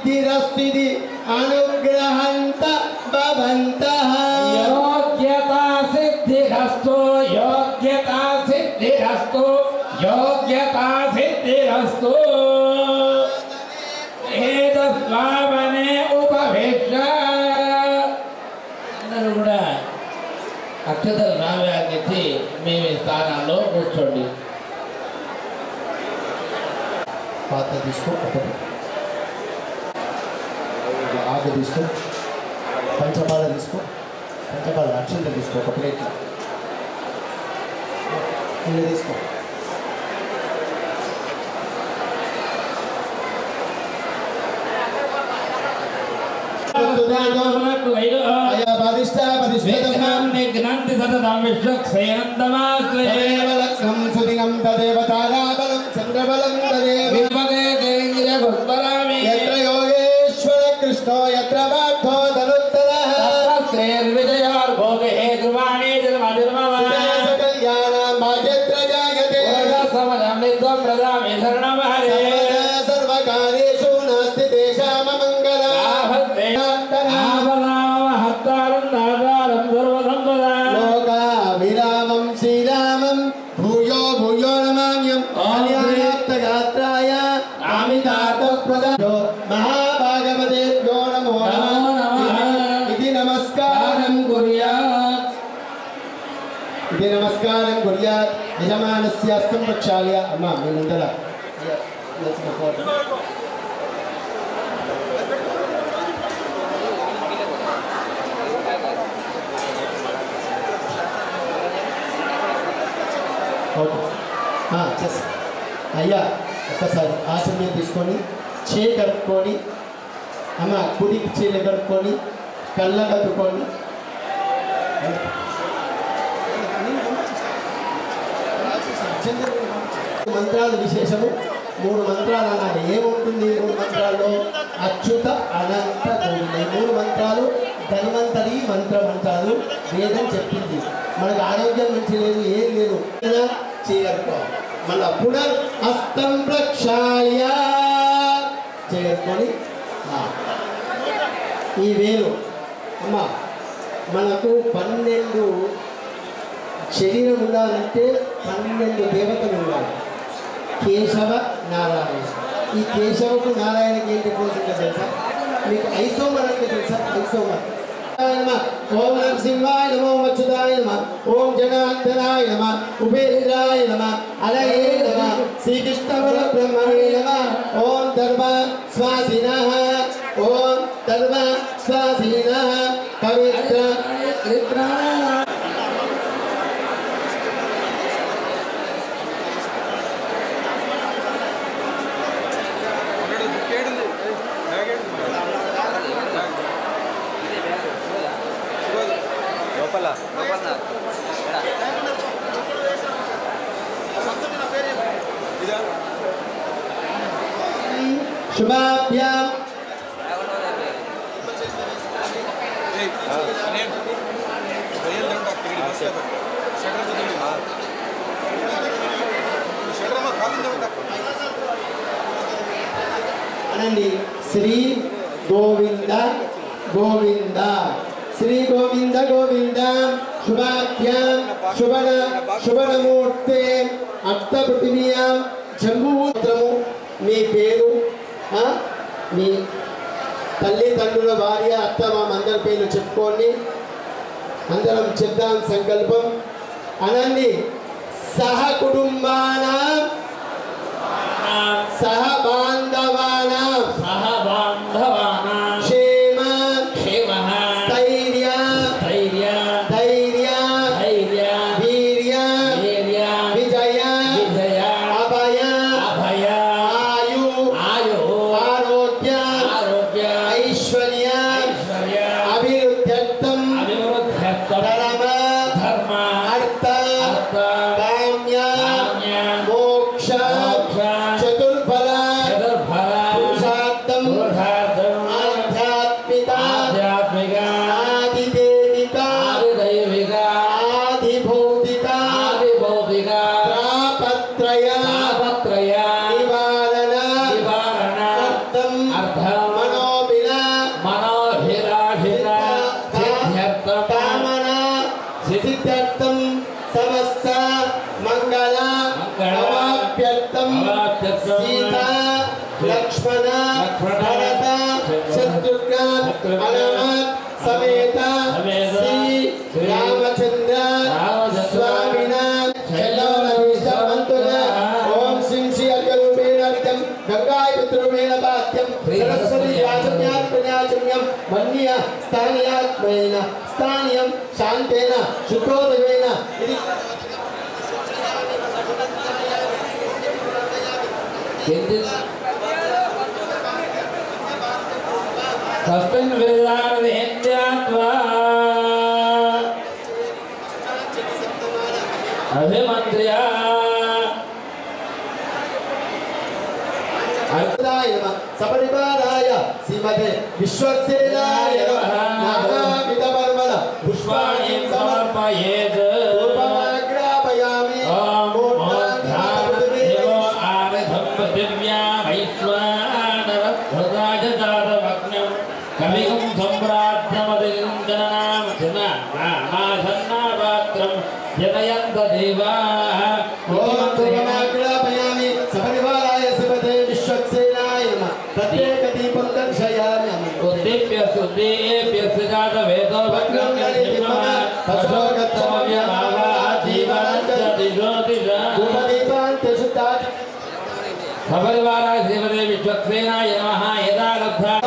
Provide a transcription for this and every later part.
सिद्धिरस्ति अनुग्रहंत भवन्तः योग्यता सिद्धिरस्तु योग्यता सिद्धिरस्तु योग्यता सिद्धिरस्तु ఏతస్వావనే ఉపవేక్ష అందరూ కూడా అక్షతలు నావ్యాగించి మేము ఈ స్థానాల్లో కూర్చోండి. పాత్ర తీసుకో, ఆకు తీసుకో, పంచపాల తీసుకో, పంచపాల అక్షంత తీసుకో, ఒక ప్లేట్లో ఇల్లు తీసుకో. योगेश्वर कृष्णो यत्र भक्तो धनुत्तरः श्रेर्विजयोर्भोगे ध्रुवाणी कल्याणं भाग्यत्र जायते प्रदामि शरणमहरे सर्वकार्येषु नास्ति तेषाममङ्गलम् लोकाभिरामं श्रीरामं भूयो भूयो नमाम्यहम् आर्याप्तगात्राय आमितार्थप्रदायो महाभागवतेभ्यो नमो नमः इति नमस्कारं कुर्यात् यजमानस्य हस्तं प्रक्षाल्य अम्मा मेनंदला అయ్యా ఒక్కసారి ఆచరణ తీసుకొని చేయి కలుపుకొని అమ్మ కుడికి చేయి కలుపుకొని కళ్ళ కలుపుకొని మంత్రాలు విశేషము 3 మంత్రాలు అన్నాడు. ఏముంటుంది 3 మంత్రాల్లో? అచ్యుత అనంత గోవింద. 3 మంత్రాలు ధన్వంతరి మంత్రం అంటారు. వేదం చెప్పింది. మనకు ఆరోగ్యం మంచి లేదు, ఏం లేదు, చేయరుకోవాలి. మళ్ళా పునర్ హస్తం ప్రక్షాళ్య చేయరుకొని ఈ వేలు అమ్మ మనకు 12 శరీరం ఉండాలంటే 12 దేవతలు ఉండాలి. కేశవ నారాయణ. ఈ కేశవకు నారాయణకి ఏంటి పోతుందో తెలుసా మీకు? ఐసోమర్ అంటే తెలుసా? ఐసోమర్. ఓం నరసింహాయ నమో అచ్యుతాయ నమః ఓం జనార్దనాయ నమః ఉపేంద్రాయ నమః అలయే నమః శ్రీకృష్ణ పరబ్రహ్మణే నమః ఓం ధర్మ స్వాసినః ఓం ధర్మ స్వాసినః పవిత్ర शुभाभ्याम अनंदी श्री गोविंद गोविंद श्री गोविंद गोविंद शुभाभ्याम शुभनमूर्ते अक्त पृथिव्यां जम्बूत्रमु మీ పేరు మీ తల్లిదండ్రుల భార్య అత్త మామ అందరి పేర్లు చెప్పుకోండి. అందరం చెప్దాం సంకల్పం. అనండి సహ కుటుంబానాం సహ బాంధవానాం క్షేమ స్థైర్య ధైర్య వీర్య విజయ అభయ ऐश्वर्य अभिवृद्ध्यर्थम धर्म अर्थ काम्य मोक्ष चतुर्फल पुरुषार्थम आध्यात्मिक आदिदेविक आदिभौतिक तापत्रय निवारण अर्थम भरत शत्रुघ्न हनुमत समेत श्री रामचंद्र स्वामिना ओम सिंह श्री अर्घरूपेण अर्घ्यं गंगाय पितृरूपेण पाद्यं सरस्वती याचम्यात् प्रयाचम्यं मन्य स्थानीयात्मेन स्थानीयं शान्तेन शुद्धोदयेन इति तस्मिन् वेदार्थेन्द्यात्वा अभिमन्त्र्या अर्धाय सपरिवाराय श्रीमते विश्वक्सेनाय नानाविधपर्वण पुष्पाणि समर्पयेत् रूपमाग्रापयामि दिव्या वैश्वानरभृताय जातमग्न्यं कविगुं सम्राज्ञमदिन्दनामसन्नापात्रं जनयन्त देवाः रूपमाग्रापयामि सपरिवाराय श्रीमते विश्वक्सेनाय प्रत्येकदीपं दर्शयामि उद्दीप्य सुदीप्य सुजातवेदो भग्नं सपरिवाराय श्रीमते विश्वक्सेनाय नमः यदा लब्धा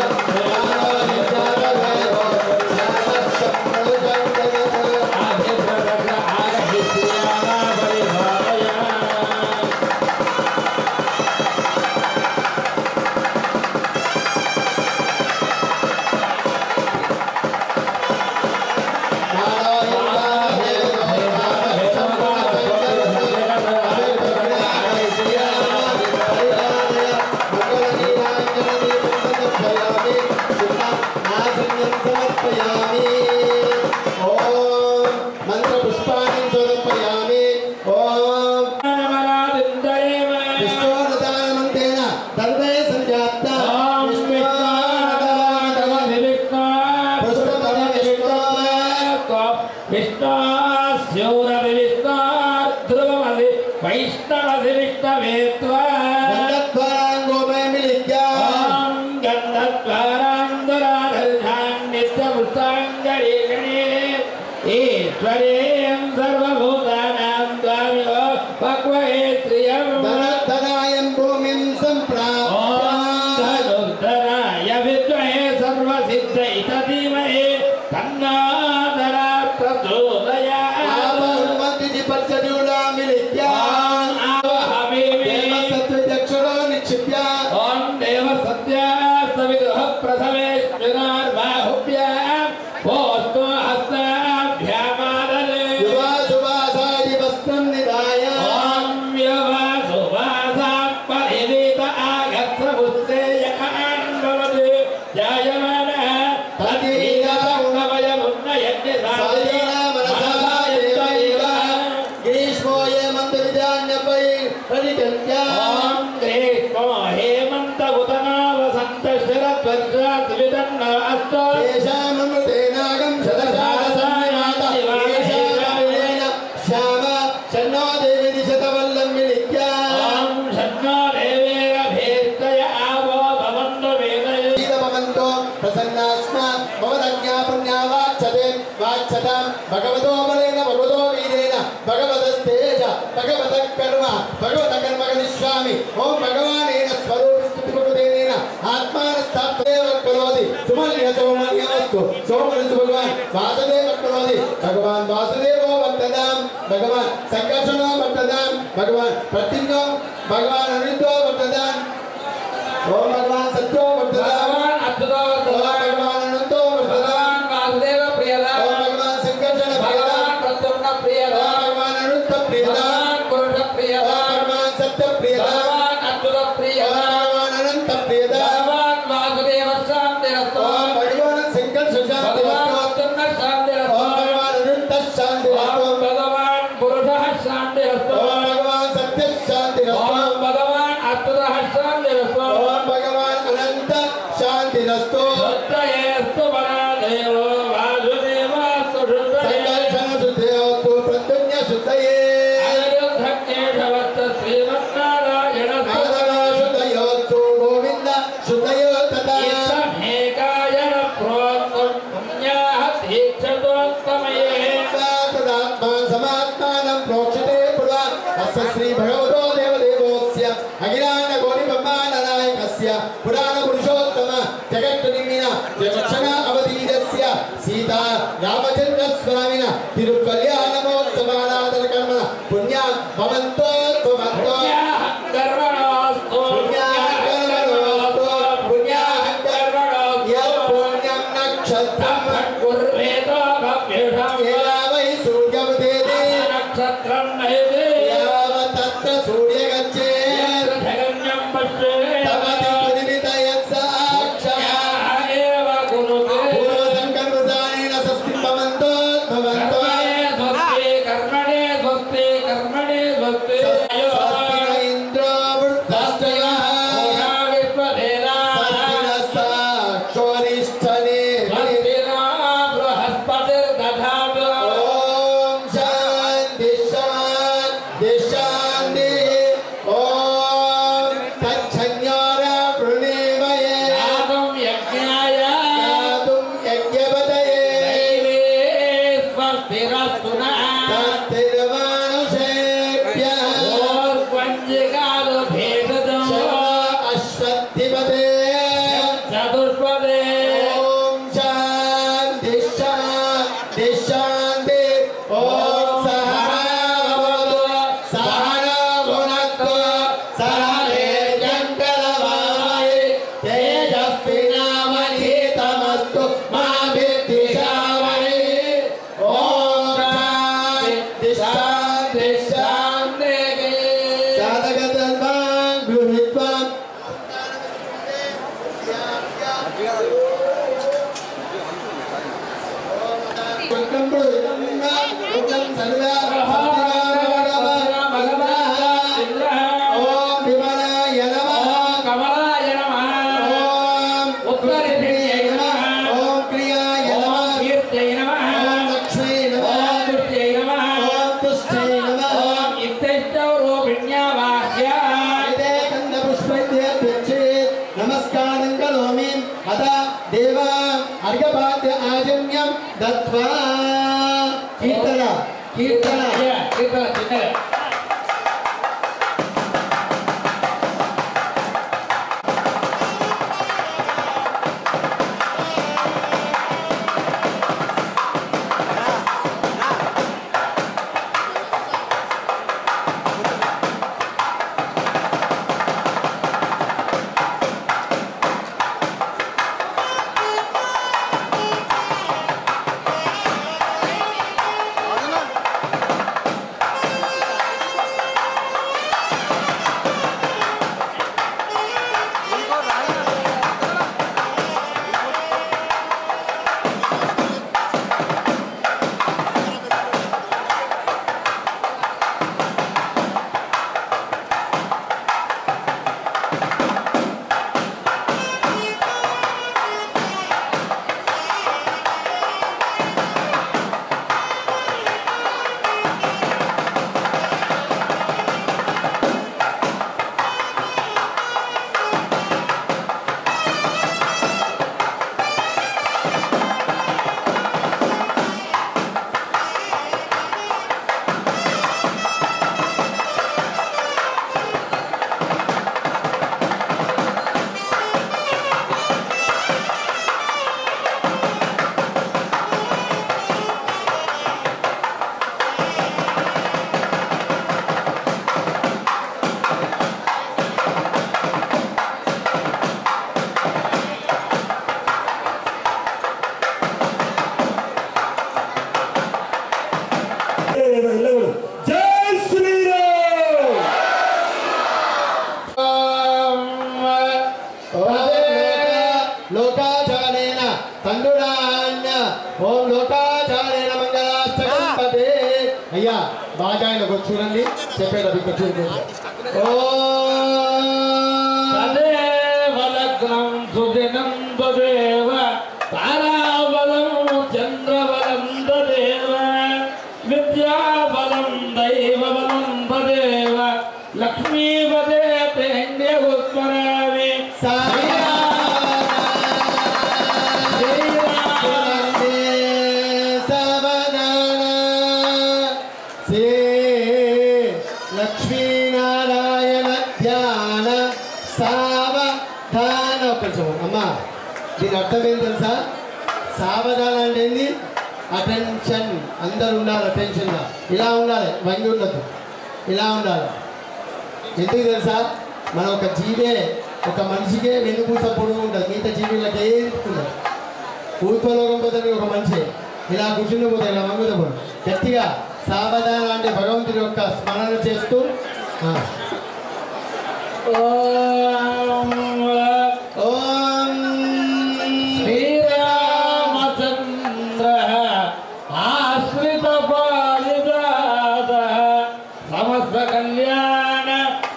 भगवतो बलेन भगवतो वीरेण भगवतस्तेज भगवतः कर्म भगवतः कर्मकरिष्यामि ओम भगवानेन स्वरूपस्तुतिभगवतेन आत्मानस्थाप्तेव करोति सुमल्य सोमल्यमस्तु सोमरसु भगवान वासुदेव करोति भगवान वासुदेवो वर्ततां भगवान संकर्षणो वर्ततां भगवान प्रतिज्ञो भगवान अनितो वर्ततां ओम भगवान सत्यो वर्ततां भगवान अद्भुतो वर्ततां भगवान अनंतो वर्ततां वासुदेव प्रियदा भगवान संकर्षण प्रियदा प्रद्युम्न प्रियदा भगवान अनंत प्रियदा पुरुष प्रियदा भगवान सत्य प्रियदा भगवान अद्भुत प्रियदा भगवान अनंत प्रियदा भगवान वासुदेव शांतिरस्तु भगवान संकर्षण शांतिरस्तु शांतिरस्तु भगवान अनंत शांतिरस्तु भगवान पुरुष शांतिरस्तु भगवान सत्य शांतिरस्तु भगवान अद्भुत शांतिरस्तु भगवान अनंत शांतिरस्तु शुद्धयेस्तु बलादेव वासुदेवास्तु शुद्धये संकर्षण शुद्धयोस्तु प्रद्युम्न शुद्धये अनिरुद्धज्ञेशवत्त श्रीमन्नारायणस्तु शुद्धयोस्तु गोविंद शुद्धयोस्तु సీతా రామచంద్ర స్వామిన తిరుకల్యాణమోత్సవారాధన కర్మణ పుణ్య భవంతో భవంతో చూడండి చెప్పేది అది చూడండి తారాబలం చంద్రబలం తదేవ విద్యాబలం దైవబలం తదేవ లక్ష్మీపదే తేంద్యగుత్పరామి లక్ష్మీనారాయణ ధ్యాన సావధాన. అమ్మా దీని అర్థం ఏం తెలుసా? సావధానం అంటే ఏంది? అటెన్షన్. అందరు ఉండాలి అటెన్షన్గా. ఇలా ఉండాలి, వంగి ఉండదు, ఇలా ఉండాలి. ఎందుకు తెలుసా? మన ఒక జీవే, ఒక మనిషికే వెన్నుపూస పొడుగు ఉంటుంది, మిగతా జీవులకి ఏముంటుంది. ఊర్ధ్వలోకం పోతే ఒక మనిషి ఇలా కూర్చుని పోతే ఇలా వంగుతా పోదు. గట్టిగా సావధానం అంటే భగవంతుడి యొక్క స్మరణ చేస్తూ ఓం శ్రీరామచంద్ర ఆశ్రిత పాలిదాత సమస్త కళ్యాణ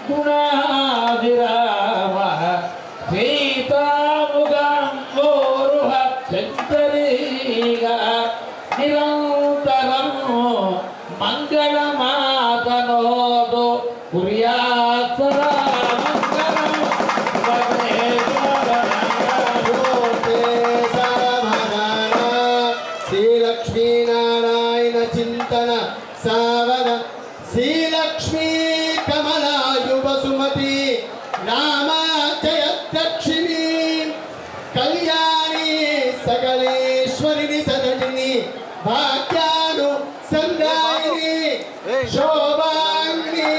గుణాభిరామ సీతాముగంబోరుహ చంచరీగా నిరంతరం మంగళమాతనోదు కుర్యాత్ సదా మంగళం శ్రీలక్ష్మీనారాయణ చింతన సావన శ్రీలక్ష్మీ కమలాయువ సుమతి రామాజయదక్షిణి కళ్యాణి సకలేశ్వరిని సదటిని భాగ్యాను సందాయిని శోభాంగిని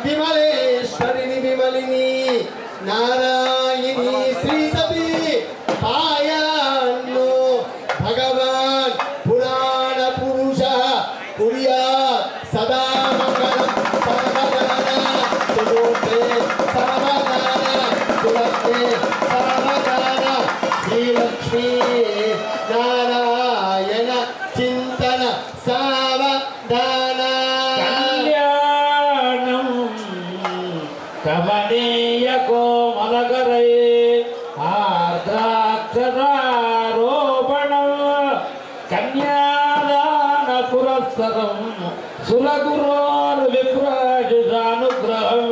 విమలేశ్వరిని విమలిని నారాయణి శ్రీ సతీ పాయాన్ను భగవాన్ పురాణ పురుష కుర్యా సదా మంగళం సర్వదాన సుమూర్తే సర్వదాన సులభే సర్వదాన శ్రీలక్ష్మీ నారాయణ చింతన సావధాన కళ్యాణం కమనీయ కోమలకరై ఆర్ద్రాక్షరారోపణం కన్యాదాన పురస్సరం సురగురోర్ విప్రాజితానుగ్రహం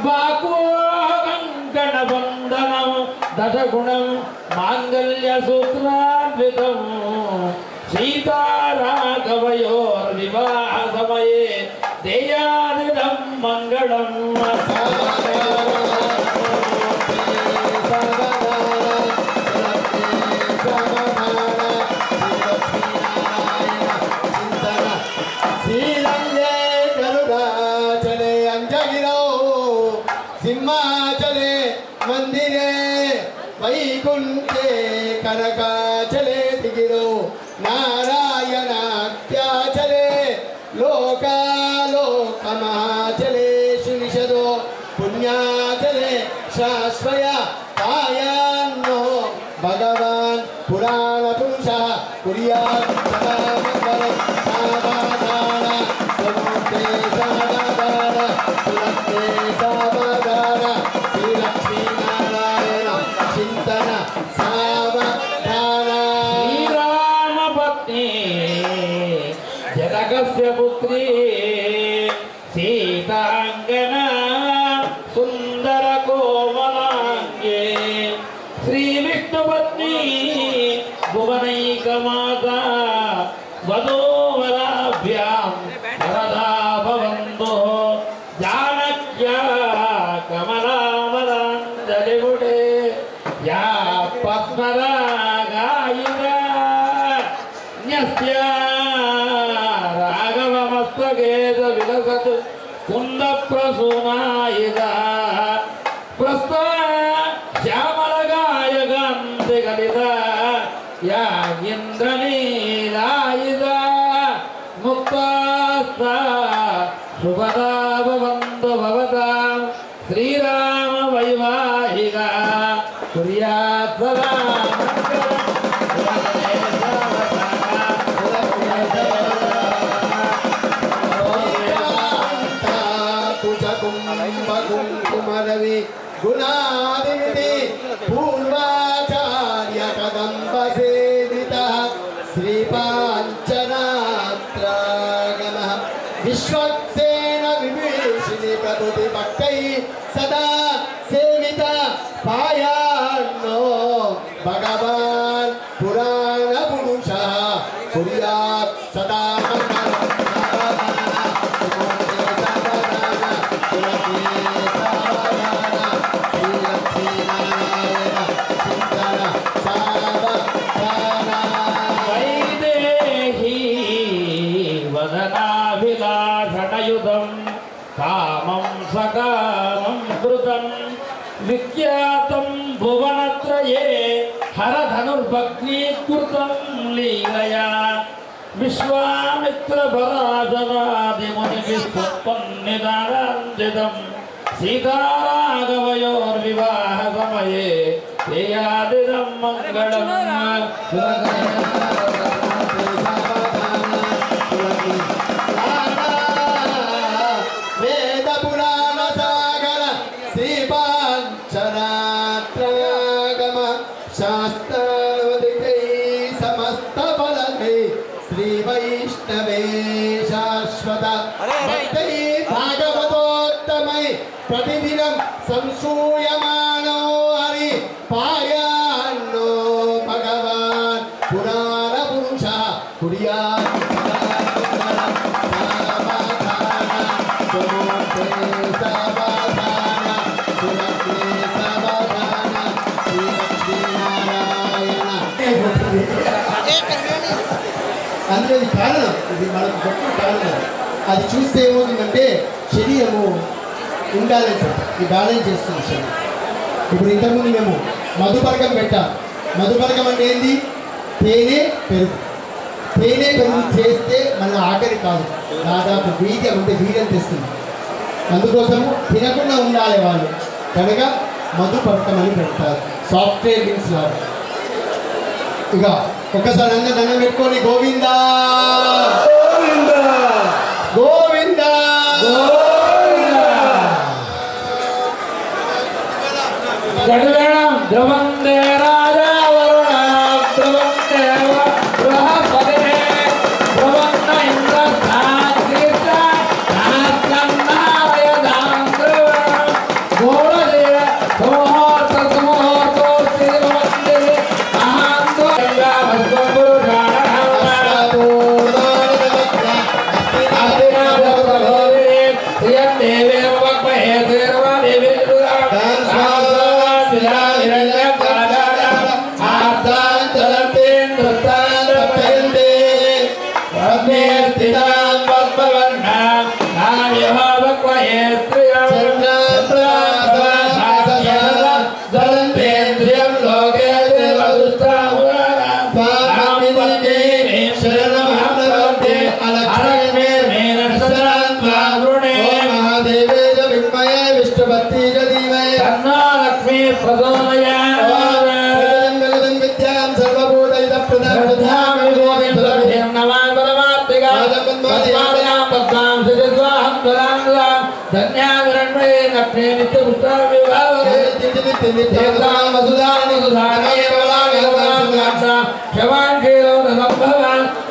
బాకోకంకణ బంధనం దశగుణం మాంగళ్య సూత్రాన్వితం సీతారాఘవయోర్వివాహ సమయే దేయానిదం మంగళం శ్రీరంగే గరుడాచలే అంజగిరో సింహాచలే మందిరే వైకుంఠే కనకాచలే దిగిరో నారాయణాఖ్యాచలే లోకాలోకమహాచలే శినిషదో పుణ్యాచలే శాశ్వయ పాయాన్నో భగవాన్ పురాణ పురుష కుర్యాత్ సదా మంగళం సావధాన సముద్రే సావధాన సులభే సావధాన శ్రీలక్ష్మీనారాయణ చింతన సావధాన శ్రీరామపత్ని జనకస్య పుత్రి సీతాంగన సుందర కోమలాంగే శ్రీ విష్ణుపత్ని భువనైకమాత వధూవరాభ్యాం వరదా భవంతో జానక్యా కమలామలాంజలిగుడే యా పద్మరాగాయిగా న్యస్త్యా రాఘవమస్తకేత విలసత్ కుంద ప్రసూనాయిగా ప్రస్థ శ్యామలగాయగంతి కలిత యా ఇంద్రనీలాయిగా ముక్తాస్త శుభదా భవంతు భవతాం శ్రీరామ వైవాహిగా కుర్యాత్ సదా కుమరవి గుణాదివిధి పూర్వాచార్య కదంబ సేవిత శ్రీపాంచరాత్రాగమ విశ్వక్సేన విభీషిణి ప్రకృతి భక్తై సదా సేవిత పాయాన్నో భగవాన్ పురాణ పురుష కుర్యాత్ సదా మంగళం శ్రీలక్ష్మీనారాయణ చింతన సావధాన हरधनुर्भग्नीकृतं लीलया विश्वामित्रपराशरादिमुनिभिस्तुत्वन्निदानन्दितं सीताराघवयोर्विवाहसमये तेयादिदं मङ्गलम् वेद पुराण सागर श्रीपांचरात्रयागम शास्त्रानुदिकै समस्त फलकै श्री वैष्णवे शाश्वत भक्तै भागवतोत्तमै प्रतिदिनं संसूयमानो हरि पायान्नो भगवान् पुराण पुरुषः कुर्यात् అందులో ఇది కారణం, ఇది మనకు గొప్ప కారణం. అది చూస్తే ఏమవుతుందంటే శరీరము ఇంబ్యాలెన్స్, ఈ బ్యాలెన్స్ చేస్తుంది శరీరం. ఇప్పుడు ఇంతకుముందు మేము మధుపరకం పెట్టాం. మధుపరకం అంటే ఏంది? తేనె పెరుగు. తేనె పెరుగు చేస్తే మన ఆఖరి కాదు, దాదాపు వీర్యం అంటే వీర్యం తెస్తుంది. అందుకోసము తినకుండా ఉండాలి వాళ్ళు, కనుక మధుపరకం అని పెడతారు. సాఫ్ట్వేర్ లింక్స్ లాగా. ఇక ఒక్కసారి అందరూ దండం పెట్టుకొని గోవిందా గోవిందా గడువేణం ధ్రువందే రాజా వరుణ ధ్రువం దేవ బృహస్పతి ధ్రువంన ఇంద్ర సాత్రిక నారాయణాం ధ్రువం గోడదేవ సోహోర్త సమోహోర్తో శ్రీమందే మహాంతో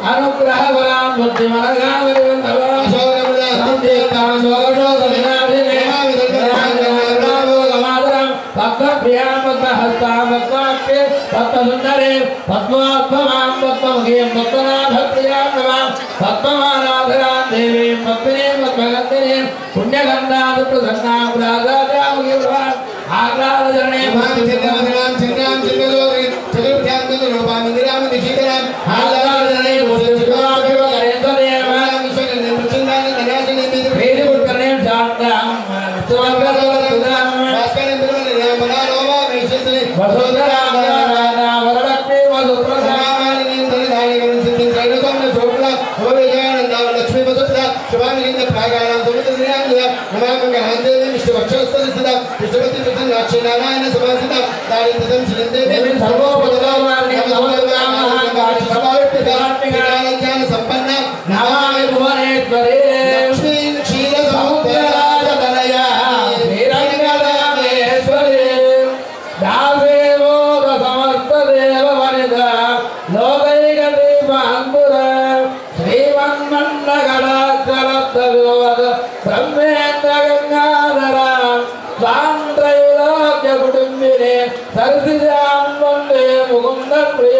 अनुग्रह बलां सुंदरे पद्मात्मां पद्ममुखीं पद्मनाभप्रियां नमां पद्ममानाधरां देवीं पद्मिनीं पद्मगन्धिनीं पुण्यगन्धां प्रसन्नां राजामुखीं भवान् आग्रादजने चिन्नां चिन्नदोरि चतुर्थ्यां रूपां मन्दिरां दिशिकरां आग्रादजने भूषितवाभिवकरेन्द्रदेव विश्वकन्यं प्रचण्डां धनाजने वेदपुत्कर्णें शान्तां सुवर्गदोरतुदां भास्करं बिरुवनिरां मनालोमा वैश्यसले वसुधरां नारायण समासिता दारिद्र्यं शिलन्ते देवी सर्वोपद्रवमार्गं संपन्ना नमामि भुवनेश्वरी लक्ष्मी क्षीरसमुद्रराजतनया श्रीरङ्गदामेश्वरी दासेवो समस्तदेववनिता लोकैकदीपाङ्कुर श्रीमन्मण्डगडाचलत्तविवद ब्रह्मेन्द्रगङ्गाधरा कुटुंबिने सरसिजां वन्दे मुकुन्द प्रिय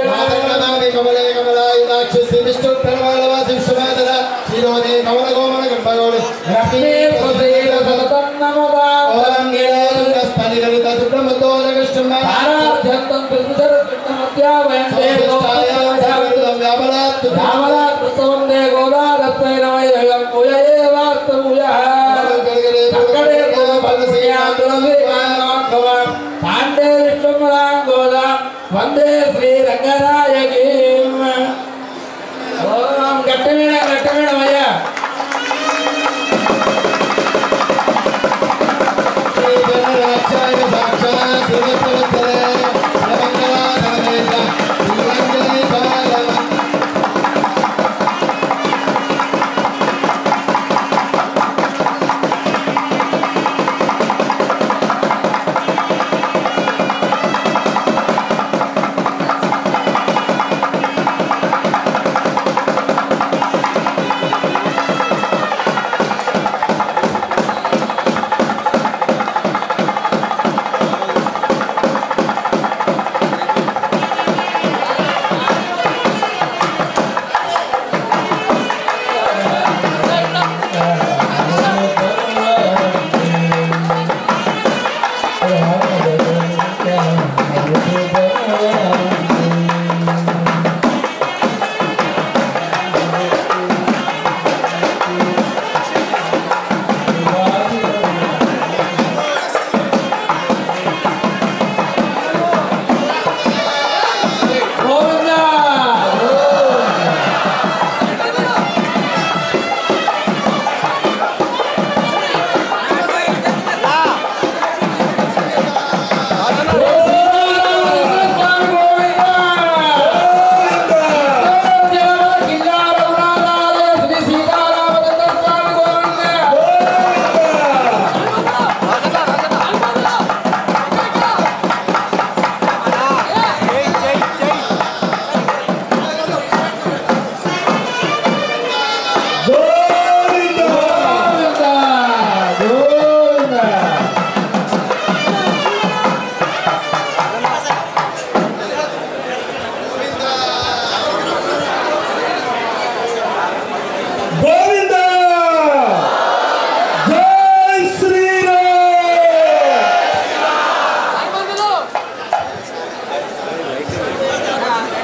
कमले कमलायुधाक्षि विष्णुप्रवालवासि विश्वमातरा शिरोदे कमलगोमन गम्भगोले लक्ष्मी प्रसीद सततं नमदा ओलङ्गेलस्पनिललिता सुब्रह्मण्योदकृष्णं आराध्यन्तं कृष्णमध्यावयन्ते व्यापलात् व्यापलात् वन्दे गोदादत्तै नमः पूजये वार्तमुया सकले गोपलस्यां तुलसी पाण्डे विष्णुमरां गोदां వందే శ్రీ రంగరాయకి ఓం గట్టమేడమయ్యా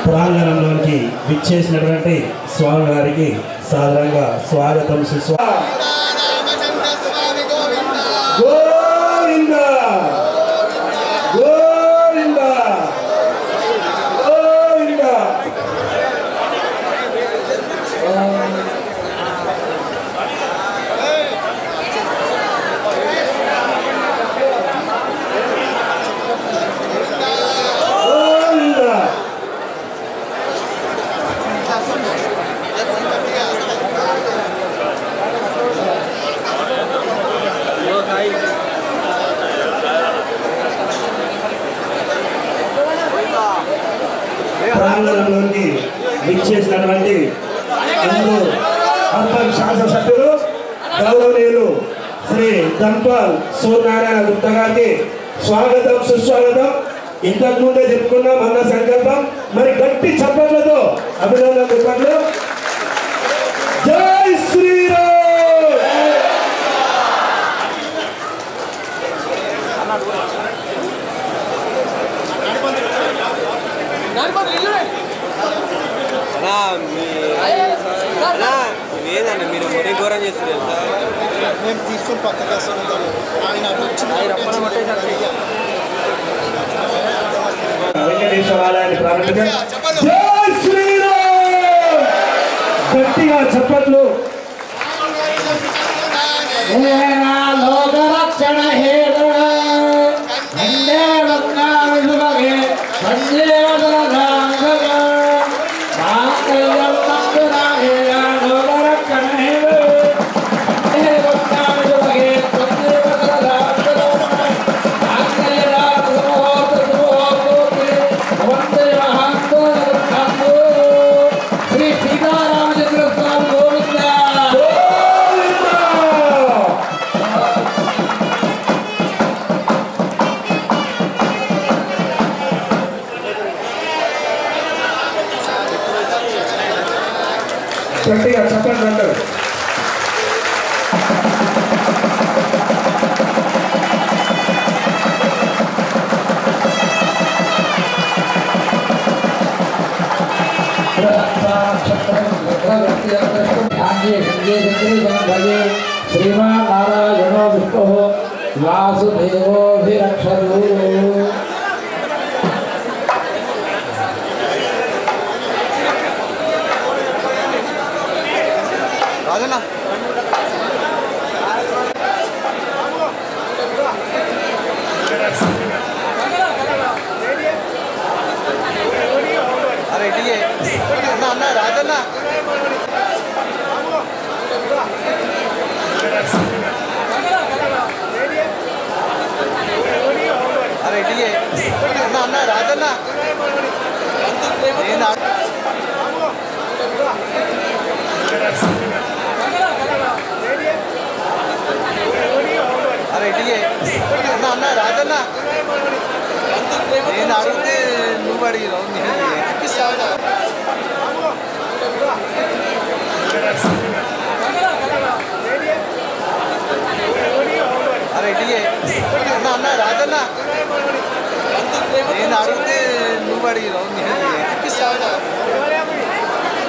ప్రాంగణంలోకి విచ్చేసినటువంటి స్వామి వారికి సాధారణంగా స్వాగతం గోవింద గోవింద గోవింద ప్రాంగణంలోకి విచ్చేసినటువంటి అర్బన్ శాసనసభ్యులు గౌరవనీయులు శ్రీ దంపాల్ సూర్యనారాయణ గుప్తా గారికి స్వాగతం సుస్వాగతం. ఇంతకు ముందే చెప్పుకున్నాం అన్న సంకల్పం, మరి గట్టి చప్పట్లతో అభినందన చెప్పట్లు. జై శ్రీరామ్. లేదండి మీరు మరీ ఘోరం చేస్తారు. మేము తీసుకొని పక్కకు వస్తాం. ఆయన వెంకటేశ్వర ఆలయాన్ని ప్రారంభించారు. జై శ్రీరామ్. గట్టిగా చప్పట్లు. లోకరక్షణ హేతుడ గట్టిగా చెప్పండి అందరూ. श्रीमान नारायणो विष्णु वासुदेवोभिरक्षतु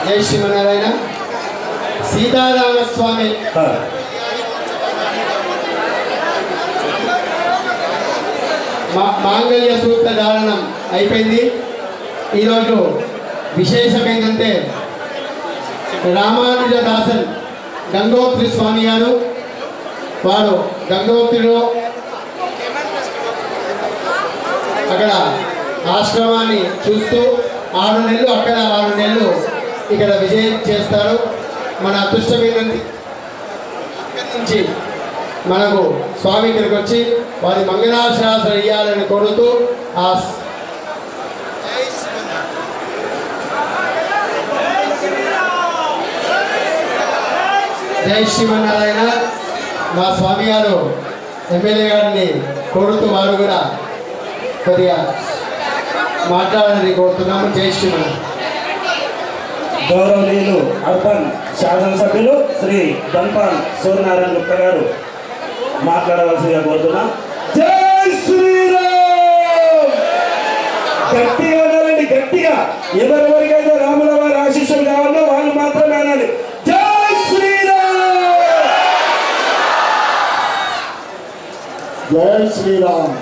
జై శ్రీమన్నారాయణ. సీతారామస్వామి మాంగళ్య సూక్త ధారణం అయిపోయింది. ఈరోజు విశేషం ఏంటంటే రామానుజదాసన్ గంగోత్రి స్వామి గారు వారు గంగోత్రిలో అక్కడ ఆశ్రమాన్ని చూస్తూ 6 నెలలు అక్కడ 6 నెలలు ఇక్కడ విజయం చేస్తారు. మన అదృష్టం ఏంటంటే నుంచి మనకు స్వామి ఇక్కడికి వచ్చి వారి మంగళాశాసనం ఇవ్వాలని కోరుతూ ఆ జై శ్రీమన్నారాయణ. మా స్వామి గారు ఎమ్మెల్యే గారిని కోరుతూ వారు కూడా కొద్దిగా మాట్లాడాలని కోరుతున్నాము. జై శ్రీమన్నారాయణ. గౌరవనీయులు అర్బన్ శాసనసభ్యులు శ్రీ ధన్పాల్ సూర్యనారాయణ గుప్తా గారు మాట్లాడవలసిందిగా కోరుతున్నాం. జై శ్రీరామ్. గట్టిగా అనాలండి, గట్టిగా. ఎవరెవరికైతే రాముల వారి ఆశీస్సులు కావాలో వాళ్ళు మాత్రమే అనాలి. జై శ్రీరామ్. జై శ్రీరామ్.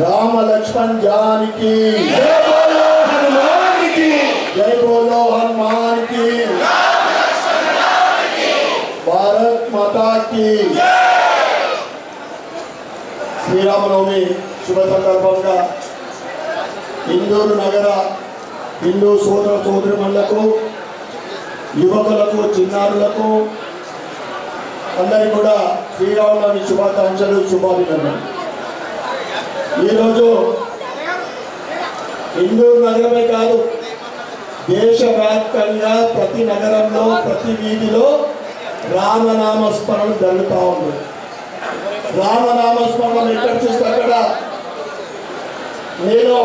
రామ లక్ష్మణ్ జానకి జై బోలో హనుమానికి. జై బోలో హనుమాన్ కి. భారత్ మాతా కి. శ్రీరామనవమి శుభ సందర్భంగా ఇందూరు నగర హిందూ సోదర సోదరిమణులకు, యువకులకు, చిన్నారులకు అందరికీ కూడా శ్రీరామనవమి శుభాకాంక్షలు, శుభాభినందనలు. ఈరోజు ఇందూరు నగరమే కాదు, దేశవ్యాప్తంగా ప్రతి నగరంలో ప్రతి వీధిలో రామనామస్మరణ జరుగుతూ ఉంది. రామనామస్మరణం ఎక్కడ చూస్తే అక్కడ నేను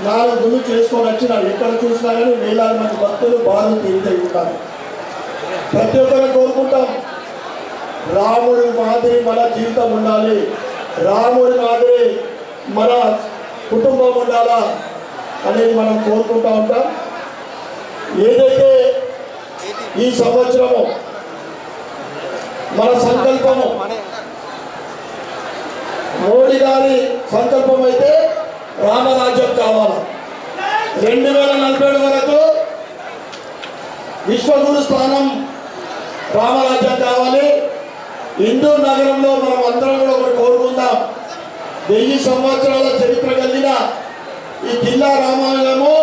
4 గుళ్ళు చేసుకొని వచ్చిన ఎక్కడ చూసినా కానీ వేలాది మంది భక్తులు బాధలు తీరుతూ ఉంటారు. ప్రతి ఒక్కరు కోరుకుంటాం రాముడి మాదిరి మన జీవితం ఉండాలి, రాముడి మాదిరి మన కుటుంబం ఉండాలా అనేది మనం కోరుకుంటూ ఉంటాం. ఏదైతే ఈ సంవత్సరము మన సంకల్పము మోడీ గారి సంకల్పం అయితే రామరాజ్యం కావాలి. 2047 వరకు విశ్వగురు స్థానం రామరాజ్యం కావాలి. ఇందూరు నగరంలో మనం అందరం కూడా ఒకటి కోరుకుందాం. 1000 సంవత్సరాల చరిత్ర కలిగిన ఈ జిల్లా రామాలయము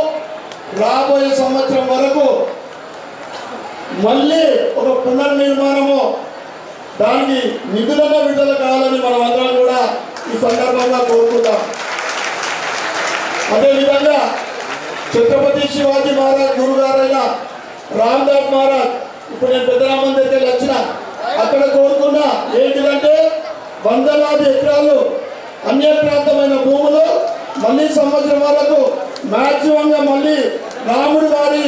రాబోయే సంవత్సరం వరకు మళ్ళీ ఒక పునర్నిర్మాణము, దానికి నిధులను విడుదల కావాలని మనం అందరం కూడా ఈ సందర్భంగా కోరుకుందాం. అదేవిధంగా ఛత్రపతి శివాజీ మహారాజ్ గురుగారైన రామ్దాస్ మహారాజ్, ఇప్పుడు నేను పెద్దరామన్ దగ్గరికి వచ్చిన అక్కడ కోరుకున్నా ఏంటిదంటే వందలాది ఎకరాలు అన్యప్రాంతమైన భూములు మళ్ళీ సంవత్సరం వరకు మ్యాక్సిమంగా మళ్ళీ రాముడి వారి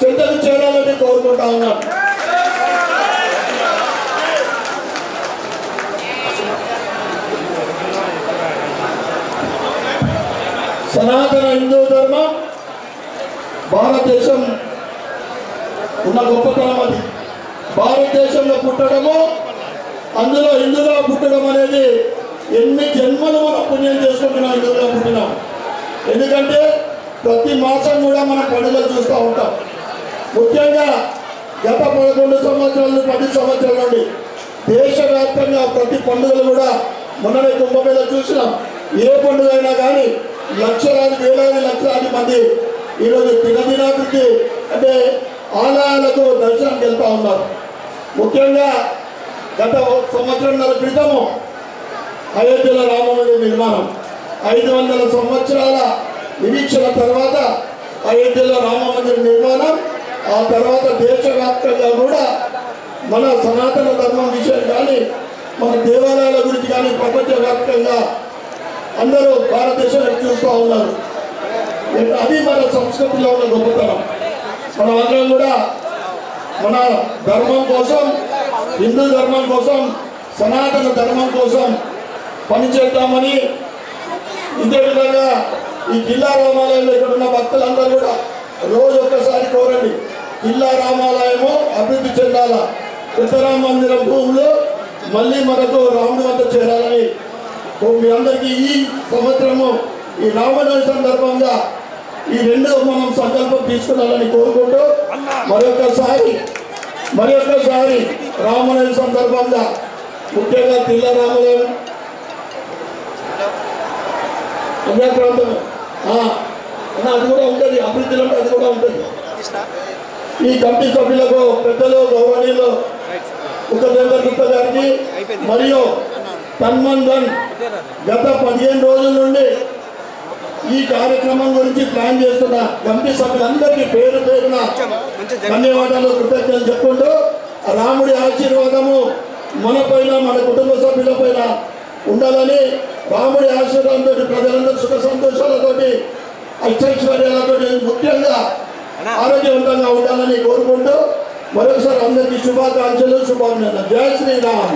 చెంతకు చేరాలని కోరుకుంటా ఉన్నాం. సనాతన హిందూ ధర్మం భారతదేశం ఉన్న గొప్పతనం అది. భారతదేశంలో పుట్టడము, అందులో హిందువుగా పుట్టడం అనేది ఎన్ని జన్మలు మనం పుణ్యం చేసుకుంటున్నాం హిందువుగా పుట్టినాం. ఎందుకంటే ప్రతి మాసం కూడా మనం పండుగలు చూస్తూ ఉంటాం. ముఖ్యంగా గత 11 సంవత్సరాలు 10 సంవత్సరాల నుండి దేశవ్యాప్తంగా ప్రతి పండుగలు కూడా మొన్ననే కుంభమేళ చూసినాం. ఏ పండుగ అయినా కానీ లక్షలాది వేలాది లక్షలాది మంది ఈరోజు దినదినాభివృద్ధి అంటే ఆలయాలకు దర్శనానికి వెళ్తూ ఉన్నారు. ముఖ్యంగా గత సంవత్సరంన్నర క్రితము అయోధ్యలో రామమందిర నిర్మాణం 500 సంవత్సరాల నిరీక్షణ తర్వాత అయోధ్యలో రామమందిర నిర్మాణం. ఆ తర్వాత దేశవ్యాప్తంగా కూడా మన సనాతన ధర్మం విషయం కానీ మన దేవాలయాల గురించి కానీ ప్రపంచవ్యాప్తంగా అందరూ భారతదేశంలో చూస్తూ ఉన్నారు. అది మన సంస్కృతిలో ఉన్న గొప్పతనం. మనం అందరం కూడా మన ధర్మం కోసం, హిందూ ధర్మం కోసం, సనాతన ధర్మం కోసం పనిచేద్దామని ఇదే విధంగా ఈ జిల్లా రామాలయంలో ఇక్కడ ఉన్న భక్తులందరూ కూడా రోజు ఒక్కసారి కోరండి, జిల్లా రామాలయము అభివృద్ధి చెందాల, ఉత్తరామ మందిరం భూములు మళ్ళీ మనకు రాముడి వద్ద చేరాలని మీ అందరికీ ఈ సంవత్సరము ఈ రామనవమి సందర్భంగా ఈ రెండు మనం సంకల్పం తీసుకున్నాలని కోరుకుంటూ మరొకసారి రామనవమి సందర్భంగా ముఖ్యంగా జిల్లా రామాలయం పుణ్యప్రాంతం అది కూడా ఉంటుంది, అభివృద్ధిలో అది కూడా ఉంటుంది. ఈ కమిటీ సభ్యులకు పెద్దలు గౌరవనీయులు ఉపేంద్ర గుప్తా గారికి మరియు తన్మన్ గత 15 రోజుల నుండి ఈ కార్యక్రమం గురించి ప్లాన్ చేస్తున్న కమిటీ సభ్యులందరికీ పేరు పేరున ధన్యవాదాలు, కృతజ్ఞతలు చెప్పుకుంటూ రాముడి ఆశీర్వాదము మన పైన, మన కుటుంబ సభ్యుల పైన ఉండాలని, రాముడి ఆశీర్వాదంతో ప్రజలందరూ సుఖ సంతోషాలతోటి ఐశ్వర్యాలతో ముఖ్యంగా ఆరోగ్యవంతంగా ఉండాలని కోరుకుంటూ మరొకసారి అందరికీ శుభాకాంక్షలు, శుభాభినందనలు. జై శ్రీరామ్.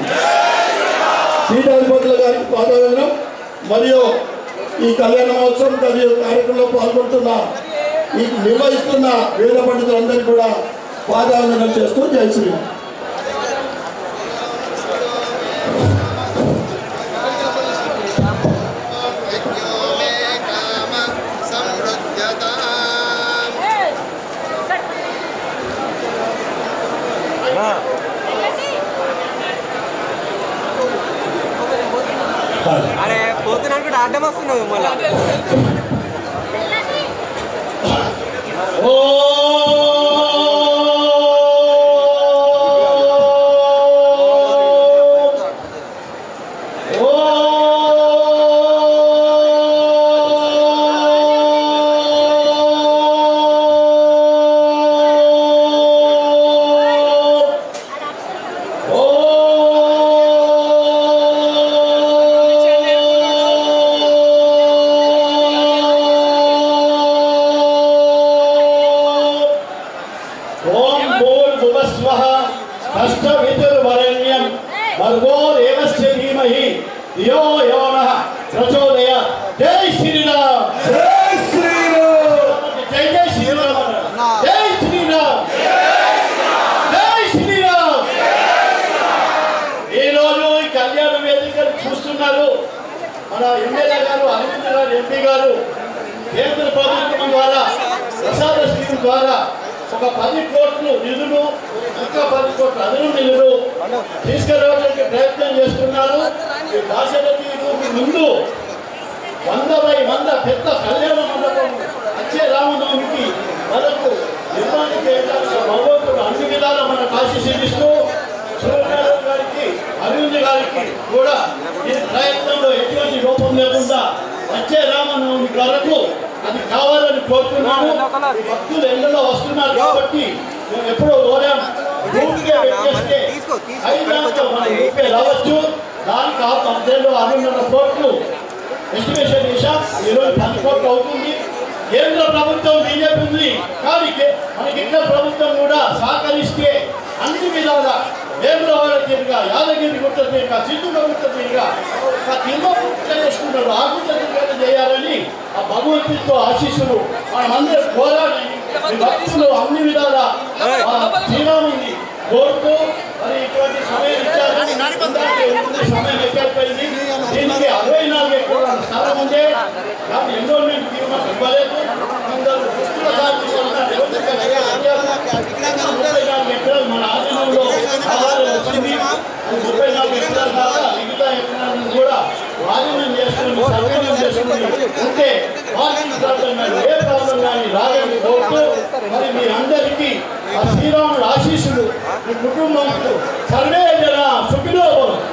పీఠాధిపతుల గారికి పాదవందనం మరియు ఈ కళ్యాణ మహోత్సవం కార్యక్రమంలో పాల్గొంటున్న ఈ నిర్వహిస్తున్న వేద పండితులందరికీ కూడా పాదవందనం చేస్తూ జై శ్రీరామ్. అరే పోతున్నాను కూడా అడ్డం వస్తున్నావు మళ్ళా. మన ఎమ్మెల్యే గారు, అరవింద్ గారు, ఎంపీ గారు కేంద్ర ప్రభుత్వం ద్వారా ప్రసాద స్కీమ్ ద్వారా ఒక 10 కోట్ల నిధులు, ఇంకా 10 కోట్ల అదనపు నిధులు తీసుకురావడానికి ప్రయత్నం చేస్తున్నారు. ఈ దాశరథి ముందు 100/100 పెద్ద కళ్యాణ మండపం వచ్చే రామనవమికి మనకు నిర్మాణం చేయడానికి భగవంతుడు అన్ని విధాలు మనకు ఆశీస్సులిస్తూ సూర్యనారాయణ గారికి, అరవింద్ గారికి కూడా ఈ ప్రయత్నంలో ఎటువంటి లోపం లేకుండా వచ్చే రామనవమి వరకు అది కావాలని కోరుతున్నాను. భక్తులు ఎండలో వస్తున్నారు కాబట్టి మేము ఎప్పుడో కోరాం, పెట్టేస్తే 5 మనం రూపే రావచ్చు. దానికి ఆ మధ్యలో 6.5 కోట్లు ఎస్టిమేషన్ చేశాం. ఈరోజు 10 కోట్లు అవుతుంది. కేంద్ర ప్రభుత్వం బీజేపీ ఉంది, కానీ మనకి ఇతర ప్రభుత్వం కూడా సహకరిస్తే అన్ని విధాలా వేములవాడ తీరుగా, యాదగిరి గుట్ట తీరుగా, సిద్ధుల గుట్ట తీరుగా తిరుమల చేసుకుంటారు. ఆ గుట్ట చేయాలని ఆ భగవంతుడితో ఆశీస్సులు మనమందరూ కోరాలని భక్తులు అన్ని విధాలా శ్రీరాముని కోరుతూ మరి ఇటువంటి సమయం ఇచ్చారు. సమయం ఎక్కువైంది. దీనికి 64 ఎకరాల స్థలం ఉండే దాన్ని ఎన్రోల్మెంట్ తీర్మానం ఇవ్వలేదు. అందరూ పుష్టిగా సాధించారు. 34 ఎకరాలు మన ఆధీనంలో వచ్చింది. 34 ఎకరాల దాకా మిగతా ఎకరాలను కూడా ఆధీనం చేసుకుని సర్వేనం చేసుకుని ఉంటే ఏ ప్రాబ్లం కానీ రాగండి మరి మీ అందరికీ ఆ శ్రీరాముడు ఆశీస్సులు మీ కుటుంబంకు సర్వే జన సుఖినో భవంతు.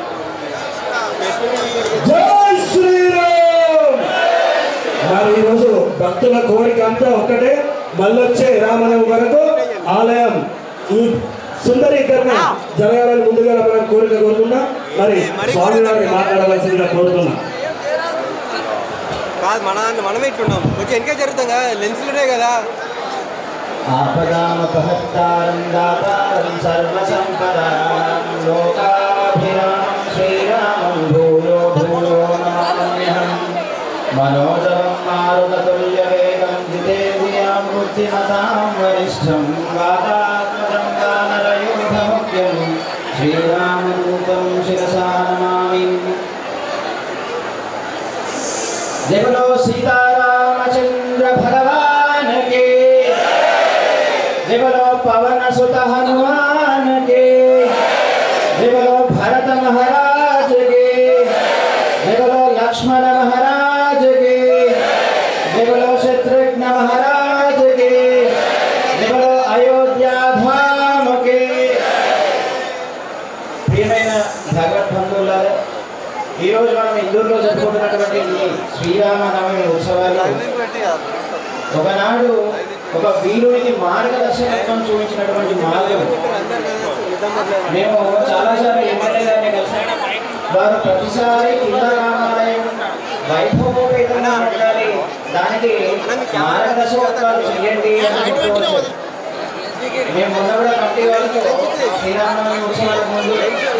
జై శ్రీరామ్. మరి ఈరోజు భక్తుల కోరిక అంతా ఒక్కటే, మళ్ళొచ్చే రామనవమి వరకు ఆలయం ఈ సుందరీకరణ జరగాలని ముందుగా మనం కోరిక కోరుతున్నా. మరి స్వామివారిని మాట్లాడవలసిందిగా కోరుతున్నా. కాదు మనమే ఇట్టున్నాం, కొంచెం వెనక జరుగుతాం కదా, లెన్స్లునే కదా. ఆపదామపహర్తారం దాతారం సర్వసంపదాం లోకాభిరామం శ్రీరామం భూయో భూయో నమామ్యహం. మనోజవం మారుతతుల్యవేగం జితేంద్రియాం బుద్ధిమతాం వరిష్ఠం వాతాత్మజం వానరయూథముఖ్యం శ్రీరామదూతం శిరసా నమామి. जय बोलो सीतारामचंद्र भगवान के, जय बोलो पवन सुत हनुमान के, जय बोलो भरत महाराज के, जय बोलो लक्ष्मण महाराज के, जय बोलो शत्रुघ्न महाराज के, जय बोलो अयोध्या धाम के. प्रियమైన భగవత్ బంధువులారా, ఈరోజు మనం ఇందూరులో జరుపుకుంటున్నటువంటి ఈ శ్రీరామనవమి ఉత్సవాలు ఒకనాడు ఒక వీరునికి మార్గదర్శకత్వం చూపించినటువంటి మార్గం. మేము చాలాసార్లు ఎమ్మెల్యే గారిని కలిసాము. వారు ప్రతిసారి కింద రామాలయం వైభవోపేతంగా ఉండాలి, దానికి మార్గదర్శకత్వాలు చేయండి అని చెప్పుకోవచ్చు. మేము మొన్న కూడా కమిటీ వాళ్ళతో శ్రీరామనవమి ఉత్సవాలకు ముందు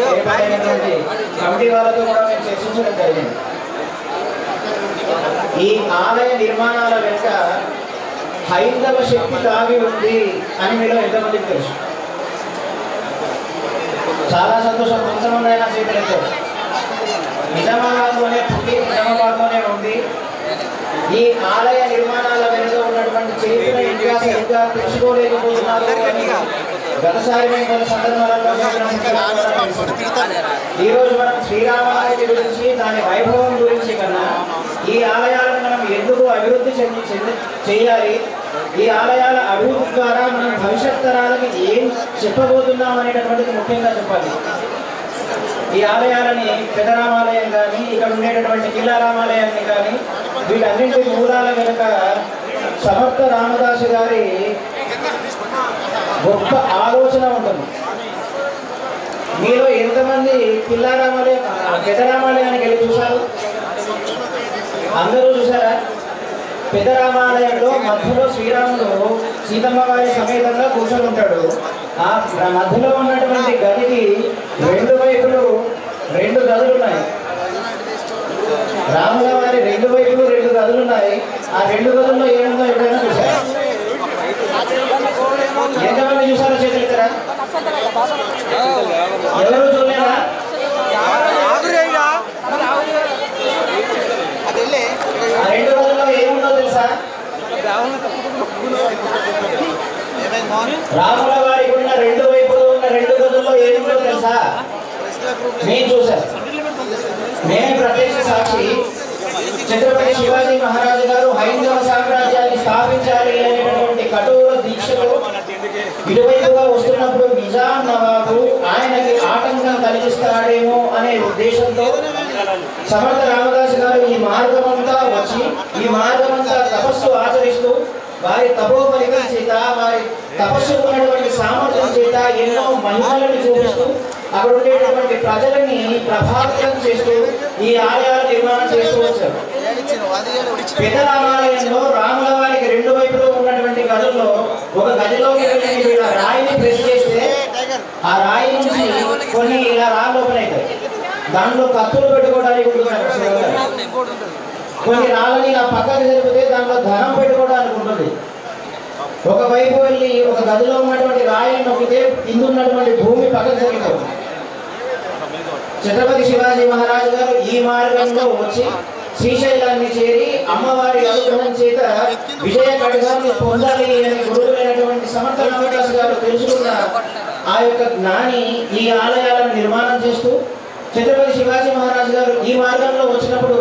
ఏర్పాటైనటువంటి కమిటీ వాళ్ళతో కూడా మేము చర్చించడం జరిగింది. ఈ ఆలయ నిర్మాణాల వెనుక హైందవ శక్తి దాగి ఉంది అని మీలో ఎంతమందికి తెలుసు? చాలా సంతోషం. కొంతమంది అయినా చేతులతో నిజామాబాద్లోనే పుట్టి నిజామాబాద్లోనే ఉంది. ఈ ఆలయ నిర్మాణాల వెనుక ఉన్నటువంటి చరిత్ర ఇతిహాసం ఇంకా తెలుసుకోలేకపోతున్నారు. గతసారి మేము కొన్ని సందర్భాలలో ఈరోజు మనం శ్రీరామాలయం గురించి, దాని వైభవం గురించి కన్నా ఈ ఆలయాలను మనం ఎందుకు అభివృద్ధి చేయాలి, ఈ ఆలయాల అభివృద్ధి ద్వారా మనం భవిష్యత్ తరాలకి ఏం చెప్పబోతున్నాం అనేటటువంటిది ముఖ్యంగా చెప్పాలి. ఈ ఆలయాలని పెదరామాలయం కానీ, ఇక్కడ ఉండేటటువంటి కిల్లా రామాలయాన్ని కానీ, వీటన్నింటి మూలాల వెనుక సమర్థ రామదాసు గారి గొప్ప ఆలోచన ఉంటుంది. మీలో ఎంతమంది కిల్లా రామాలయం పెదరామాలయానికి వెళ్ళి చూశారు? అందరూ చూసారా? పెదరామాలయంలో మధ్యలో శ్రీరాముడు సీతమ్మ వారి సమేతంగా కూర్చొని ఉంటాడు. ఆ మధ్యలో ఉన్నటువంటి గదికి రెండు వైపులు రెండు గదులు ఉన్నాయి. రాముల వారి రెండు వైపులు రెండు గదులు ఉన్నాయి. ఆ రెండు గదుల్లో ఏముందో ఎప్పుడైనా చూసారా? ఎంతమంది చూసారో చేతులుతారా? ఎవరు చూడలేదా? ఆ రెండు గదుల్లో ఏముందో తెలుసా? రాముల వారికి ఉన్న రెండు వైపులు ఉన్న రెండు గదుల్లో ఏముందో తెలుసా? నేను చూశాను. నేను ప్రత్యక్ష సాక్షి. ఛత్రపతి శివాజీ మహారాజు గారు హైందవ సామ్రాజ్యాన్ని స్థాపించాలి అనేటటువంటి కఠోర దీక్షలో ఇటువైపుగా వస్తున్నప్పుడు నిజాం నవాబు ఆయనకి ఆటంకం కలిగిస్తాడేమో అనే ఉద్దేశంతో సమర్థ రామదాసు గారు ఈ మార్గమంతా వచ్చి, ఈ మార్గమంతా తపస్సు ఆచరిస్తూ, వారి తపోబలికల చేత, వారి తపస్సుకు ఉన్నటువంటి సామర్థ్యం చేత ఎన్నో మహిమలను చూపిస్తూ, అక్కడ ఉండేటటువంటి ప్రజలని ప్రభావితం చేస్తూ ఈ ఆలయాల నిర్మాణం చేస్తూ వచ్చారు. పెద్ద రామాలయంలో రాముల వారికి రెండు వైపులో ఉన్నటువంటి గదుల్లో ఒక గదిలోకి వెళ్ళి ఇలా రాయిని ప్రెస్ చేస్తే ఆ రాయి నుంచి కొన్ని ఇలా రాళ్ళు ఓపెన్ అవుతాయి. దాంట్లో కత్తులు పెట్టుకోవడానికి ఉంటున్నారు. కొన్ని రాళ్ళని ఇలా పక్కకు జరిపితే దాంట్లో ధనం పెట్టుకోవడానికి ఉంటుంది. ఒకవైపు వెళ్ళి ఒక గదిలో ఉన్నటువంటి రాయిని నొక్కితే కింద ఉన్నటువంటి భూమి పక్కకు జరిగిపోతుంది. ఛత్రపతి శివాజీ మహారాజు గారు ఈ మార్గంలో వచ్చి శ్రీశైలాన్ని చేరి అమ్మవారి అనుగ్రహం చేత విజయ ఖడ్గాన్ని పొందాలి అని గురువులైనటువంటి సమర్థ రామదాసు గారు తెలుసుకున్న ఆ యొక్క జ్ఞాని ఈ ఆలయాలను నిర్మాణం చేస్తూ, ఛత్రపతి శివాజీ మహారాజు గారు ఈ మార్గంలో వచ్చినప్పుడు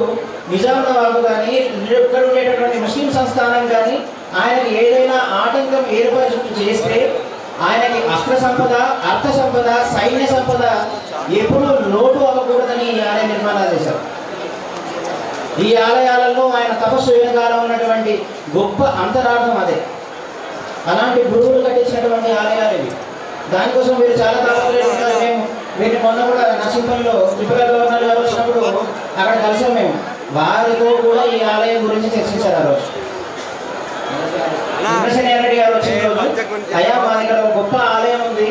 నిజాం నవాబు కానీ, ఇక్కడ ఉండేటటువంటి ముస్లిం సంస్థానం కానీ ఆయనకి ఏదైనా ఆటంకం మార్గం ఏర్పాటు చేస్తే ఆయనకి అస్త్ర సంపద, అర్థ సంపద, సైన్య సంపద ఎప్పుడు లోటు అవ్వకూడదని ఈ ఆలయ నిర్మాణాలు చేశారు. ఈ ఆలయాలలో ఆయన తపస్సు వెనకాల ఉన్నటువంటి గొప్ప అంతరార్థం అదే. అలాంటి గురువులు కట్టించినటువంటి ఆలయాలు ఇవి. దానికోసం మీరు చాలా తాపత్రయం. మేము వీటిని మొన్న కూడా నర్సింపల్లిలో ట్రిపుల్ గవర్నర్ గారు వచ్చినప్పుడు అక్కడ కలిసాం. మేము వారితో కూడా ఈ ఆలయం గురించి చర్చించారు. ఆ రోజు రెడ్డి గారు వచ్చిన రోజు, అయ్యా మా దగ్గర ఒక గొప్ప ఆలయం ఉంది,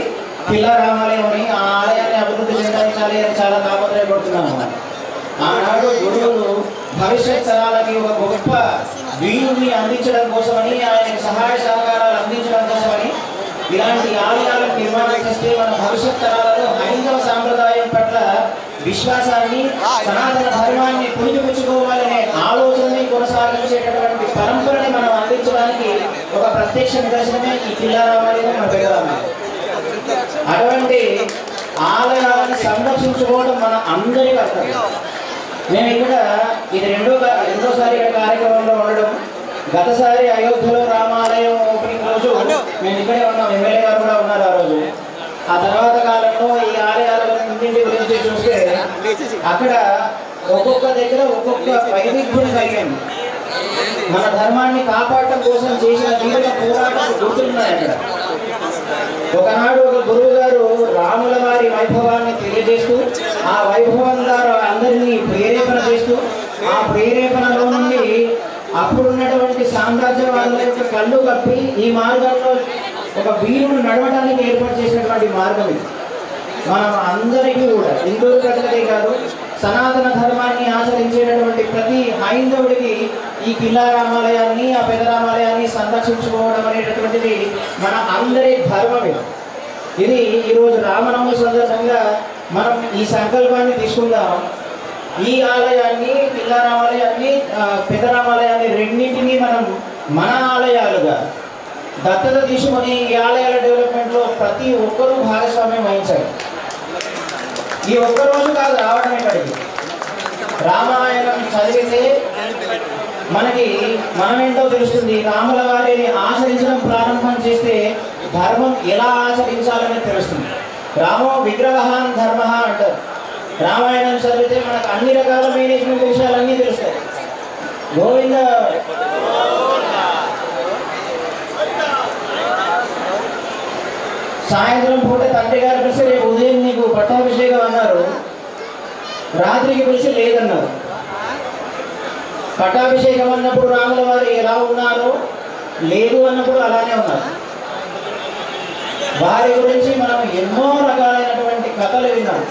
పిల్ల రామాలయం అని, ఆ ఆలయాన్ని అభివృద్ధి చెందించాలి అని చాలా తాపత్రయపడుతున్నాము. ఆనాడు గురువులు భవిష్యత్ తరాలకి ఒక గొప్ప వీరుని అందించడం కోసమని, ఆయన సహాయ సహకారాలు అందించడం కోసమని ఇలాంటి ఆలయాలను నిర్మాణం చేస్తే మన భవిష్యత్ తరాలలో హైందవ సాంప్రదాయం పట్ల విశ్వాసాన్ని, సనాతన ధర్మాన్ని పుణికిపుచ్చుకోవాలనే ఆలోచనని కొనసాగించేటటువంటి పరంపరని మనం అందించడానికి ఒక ప్రత్యక్ష నిదర్శనమే ఈ పిల్లారామాలయం, మన పెద్దరామాలయం. అటువంటి ఆలయాలను సంరక్షించుకోవడం మన అందరి కర్తవ్యం. మేము ఇక్కడ ఇది రెండోసారి ఇక్కడ కార్యక్రమంలో ఉండడం. గతసారి అయోధ్యలో రామాలయం ఓపెనింగ్ రోజు మేము ఇక్కడే ఉన్నాం, ఎమ్మెల్యే గారు కూడా ఉన్నారు ఆ రోజు. ఆ తర్వాత కాలంలో ఈ ఆలయాలన్నింటి గురించి చూస్తే అక్కడ ఒక్కొక్క దగ్గర ఒక్కొక్క వైవిధ్యం కలిగింది. మన ధర్మాన్ని కాపాడటం కోసం చేసిన తీవ్ర పోరాటాలు గుర్తున్నాయి అక్కడ. ఒకనాడు ఒక గురువు గారు రాముల వారి వైభవాన్ని తెలియజేస్తూ, ఆ వైభవం ద్వారా అందరినీ ప్రేరేపణ చేస్తూ, ఆ ప్రేరేపణలో నుండి అప్పుడున్నటువంటి సామ్రాజ్యవాదుల యొక్క కళ్ళు కప్పి ఈ మార్గంలో ఒక వీరుడు నడవడానికి ఏర్పాటు చేసినటువంటి మార్గం ఇది. మనం అందరికీ కూడా, హిందూ ప్రజలకే కాదు, సనాతన ధర్మాన్ని ఆచరించేటటువంటి ప్రతి హైందవుడికి ఈ కిల్లా రామాలయాన్ని, ఆ పెద్ద రామాలయాన్ని సంరక్షించుకోవడం అనేటటువంటిది మన అందరి ధర్మం. ఇది ఈరోజు రామనవమి సందర్భంగా మనం ఈ సంకల్పాన్ని తీసుకుందాం. ఈ ఆలయాన్ని, కిల్లా రామాలయాన్ని, పెద్ద రామాలయాన్ని రెండింటినీ మనం మన ఆలయాలుగా దత్తత తీసుకొని ఈ ఆలయాల డెవలప్మెంట్లో ప్రతి ఒక్కరూ భాగస్వామ్యం వహించాలి. ఈ ఒక్కరోజు కాదు రావడం ఇక్కడికి. రామాయణం చదివితే మనకి మనమేంటో తెలుస్తుంది. రాముల వారిని ఆచరించడం ప్రారంభం చేస్తే ధర్మం ఎలా ఆచరించాలని తెలుస్తుంది. రామో విగ్రహాన్ ధర్మ అంటారు. రామాయణం చదివితే మనకు అన్ని రకాల మేనేజ్మెంట్ విషయాలన్నీ తెలుస్తాయి. గోవింద సాయంత్రం పూట తండ్రి గారు పిలిచి రేపు ఉదయం నీకు పట్టాభిషేకం అన్నారు, రాత్రికి పిలిచి లేదన్నారు. పట్టాభిషేకం అన్నప్పుడు రాముల వారు ఎలా ఉన్నారో, లేదు అన్నప్పుడు అలానే ఉన్నారు. వారి గురించి మనం ఎన్నో రకాలైనటువంటి కథలు విన్నాం,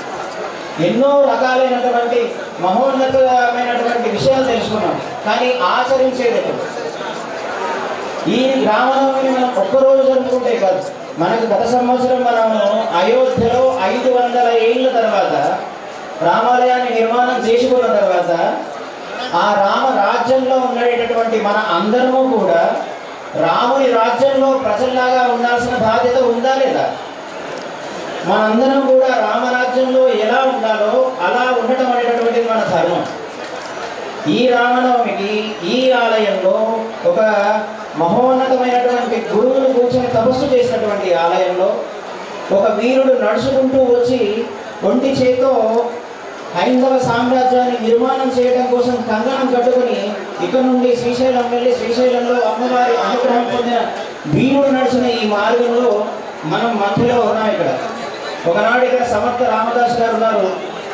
ఎన్నో రకాలైనటువంటి మహోన్నతమైనటువంటి విషయాలు తెలుసుకున్నాం. కానీ ఆచరించేది ఈ రామనవమిని మనం ఒక్కరోజు జరుపుకుంటే కాదు. మనకు గత సంవత్సరం మనము అయోధ్యలో 500 ఏళ్ళ తర్వాత రామాలయాన్ని నిర్మాణం చేసుకున్న తర్వాత ఆ రామ రాజ్యంలో ఉండేటటువంటి మన అందరము కూడా రాముని రాజ్యంలో ప్రజల్లాగా ఉండాల్సిన బాధ్యత ఉందా లేదా? మనందరం కూడా రామరాజ్యంలో ఎలా ఉండాలో అలా ఉండటం అనేటటువంటిది మన ధర్మం. ఈ రామనవమికి ఈ ఆలయంలో ఒక మహోన్నతమైనటువంటి గురువులు కూర్చొని తపస్సు చేసినటువంటి ఆలయంలో ఒక వీరుడు నడుచుకుంటూ వచ్చి ఒంటి చేతో హైందవ సామ్రాజ్యాన్ని నిర్మాణం చేయడం కోసం కంగణం కట్టుకుని ఇక్కడ నుండి శ్రీశైలం వెళ్ళి శ్రీశైలంలో అమ్మవారి అనుగ్రహం పొందిన వీరుడు నడిచిన ఈ మార్గంలో మనం మధ్యలో ఉన్నాం. ఇక్కడ ఒకనాడు ఇక్కడ సమర్థ రామదాస్ గారు ఉన్నారు,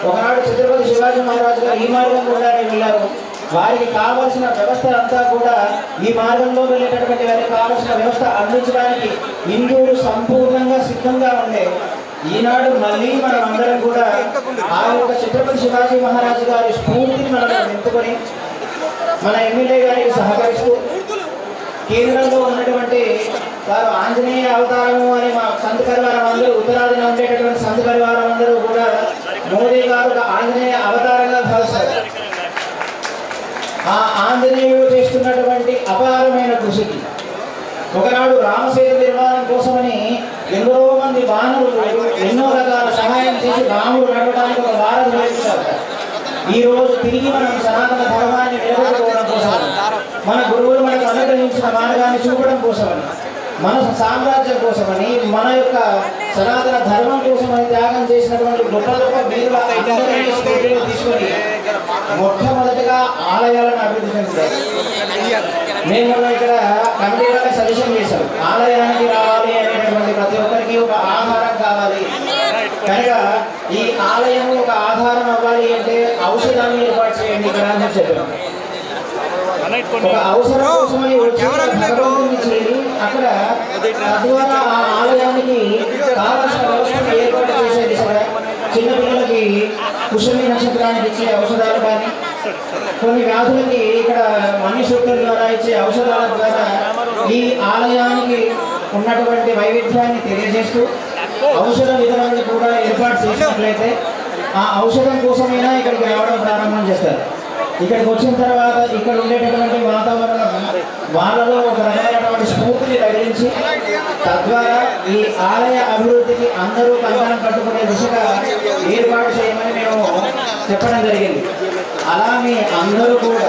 ఒకనాడు ఛత్రపతి శివాజీ మహారాజు గారు ఈ మార్గం గుండానే వెళ్ళారు. వారికి కావలసిన వ్యవస్థ అంతా కూడా ఈ మార్గంలో వెళ్ళేటటువంటి వారికి కావలసిన వ్యవస్థ అందించడానికి హిందువులు సంపూర్ణంగా సిద్ధంగా ఉండే ఈనాడు మళ్ళీ మనం అందరం కూడా ఆ యొక్క ఛత్రపతి శివాజీ మహారాజు గారి స్ఫూర్తిని మనం నింపుకొని మన ఎమ్మెల్యే గారికి సహకరిస్తూ కేంద్రంలో ఉన్నటువంటి వారు ఆంజనేయ అవతారము అని మా సంత పరివారం అందరూ, ఉత్తరాదిన ఉండేటటువంటి సంత పరివారం అందరూ కూడా మోదీ గారు ఒక ఆంజనేయ అవతారంగా భావిస్తారు. ఆ ఆంజనేయుడు చేస్తున్నటువంటి అపారమైన కృషికి ఒకనాడు రామసేతు నిర్మాణం కోసమని ఎంతో మంది వానరులు ఎన్నో రకాల సహాయం చేసి రాముడు నడవడానికి ఒక వారం నిర్వహించారు. ఈ రోజు తిరిగి మనం సనాతన ధర్మాన్ని నిలబెట్టుకోవడం కోసం, మన గురువులు మనకు అనుగ్రహించిన మార్గాన్ని చూపడం కోసమని మన సామ్రాజ్యం కోసమని మన యొక్క సనాతన ధర్మం కోసమని త్యాగం చేసినటువంటి గొప్ప గొప్ప వీరుల అందరినీ స్ఫూర్తిగా తీసుకొని మొట్టమొదటిగా ఆలయాలను అభివృద్ధి చెందుతారు. మేము ఇక్కడ కమిటీ వాళ్ళకి సజెషన్ చేశాం, ఆలయానికి రావాలి అనేటటువంటి ప్రతి ఒక్కరికి ఒక ఆధారం కావాలి కనుక ఈ ఆలయం ఒక ఆధారం అవ్వాలి అంటే ఔషధాన్ని ఏర్పాటు చేయండి ఇక్కడ అని చెప్పాం. ఒక అవసరం కోసమని వచ్చి భగవంతుని చేరి అక్కడ తద్వారా ఆ ఆలయానికి కావాల్సిన వ్యవస్థను ఏర్పాటు చేసే దిశగా చిన్నపిల్లలకి కుశమి నక్షత్రానికి ఇచ్చే ఔషధాలు కానీ కొన్ని వ్యాధులకి ఇక్కడ మన్యుశక్తుల ద్వారా ఇచ్చే ఔషధాల ద్వారా ఈ ఆలయానికి ఉన్నటువంటి వైవిధ్యాన్ని తెలియజేస్తూ ఔషధ విధానాన్ని కూడా ఏర్పాటు చేసినట్లయితే ఆ ఔషధం కోసమైనా ఇక్కడికి రావడం ప్రారంభం చేస్తారు. ఇక్కడికి వచ్చిన తర్వాత ఇక్కడ ఉండేటటువంటి వాతావరణం వాళ్ళలో ఒక రకమైనటువంటి స్ఫూర్తిని తగిలించి తద్వారా ఈ ఆలయ అభివృద్ధికి అందరూ కంకణం కట్టుకునే దిశగా ఏర్పాటు చేయమని మేము చెప్పడం జరిగింది. అలా మీ అందరూ కూడా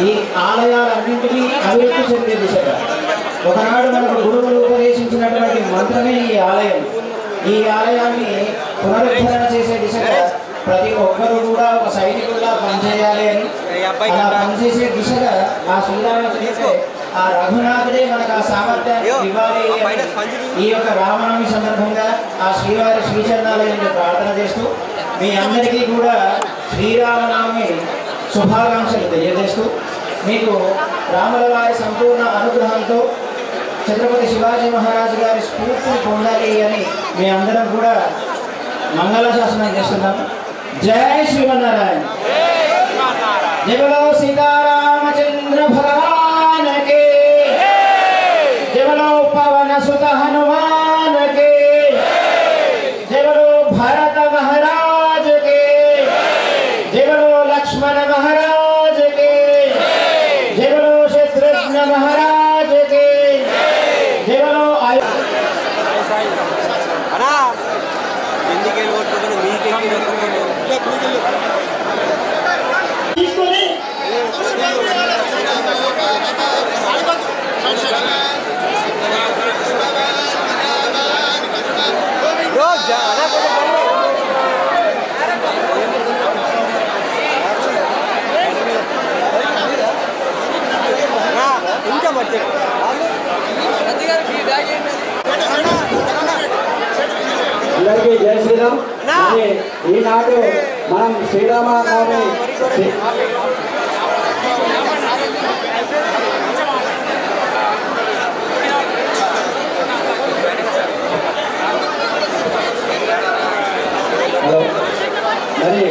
ఈ ఆలయాలన్నింటినీ అభివృద్ధి చెందే దిశగా ఒకనాడు మనకు గురువులు ఉపదేశించినటువంటి మంత్రమే ఈ ఆలయం. ఈ ఆలయాన్ని పునరుద్ధరణ చేసే దిశగా ప్రతి ఒక్కరూ కూడా ఒక సైనికుల్లా పనిచేయాలి అని అలా పనిచేసే దిశగా ఆ శ్రీరామచంద్రుడే ఆ రఘునాథుడే మనకు ఆ సామర్థ్యాన్ని ఇవ్వాలి అని ఈ యొక్క రామనవమి సందర్భంగా ఆ శ్రీవారి శ్రీచరణాలయంలో ప్రార్థన చేస్తూ మీ అందరికీ కూడా శ్రీరామనవమి శుభాకాంక్షలు తెలియజేస్తూ మీకు రాముల వారి సంపూర్ణ అనుగ్రహంతో ఛత్రపతి శివాజీ మహారాజు గారి స్ఫూర్తిని పొందాలి అని మీ అందరం కూడా మంగళ శాసనం చేస్తున్నాం. జై శ్రీమన్నారాయణ. జై బలో సీతారామచంద్ర భగవాన్ కే, జై బలో పవన సుత హనుమాన్ కే, జై బలో భరత మహారాజ్ కే, జై బలో లక్ష్మణ మహారాజ్ కే, జై బలో శత్రుఘ్న మహారాజ్ కే, జై బలో తీసుకొని ఇంకా మధ్య అందరికీ జై శ్రీరామ్. ఈనాడు మనం శ్రీరామనవమి మరి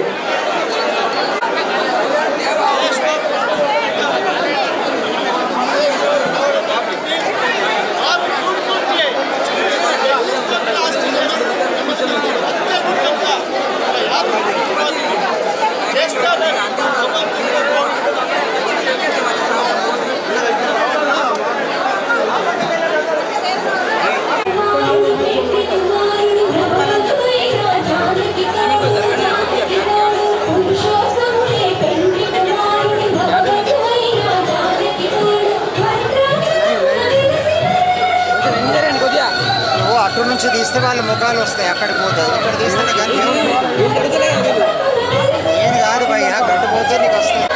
అటు నుంచి తీస్తే వాళ్ళ ముఖాలు వస్తాయి, అక్కడికి పోతాయి. ఇక్కడ తీస్తే కానీ నేను కాదు భయ్యా, గడ్డు పోతే నీకు వస్తాయి.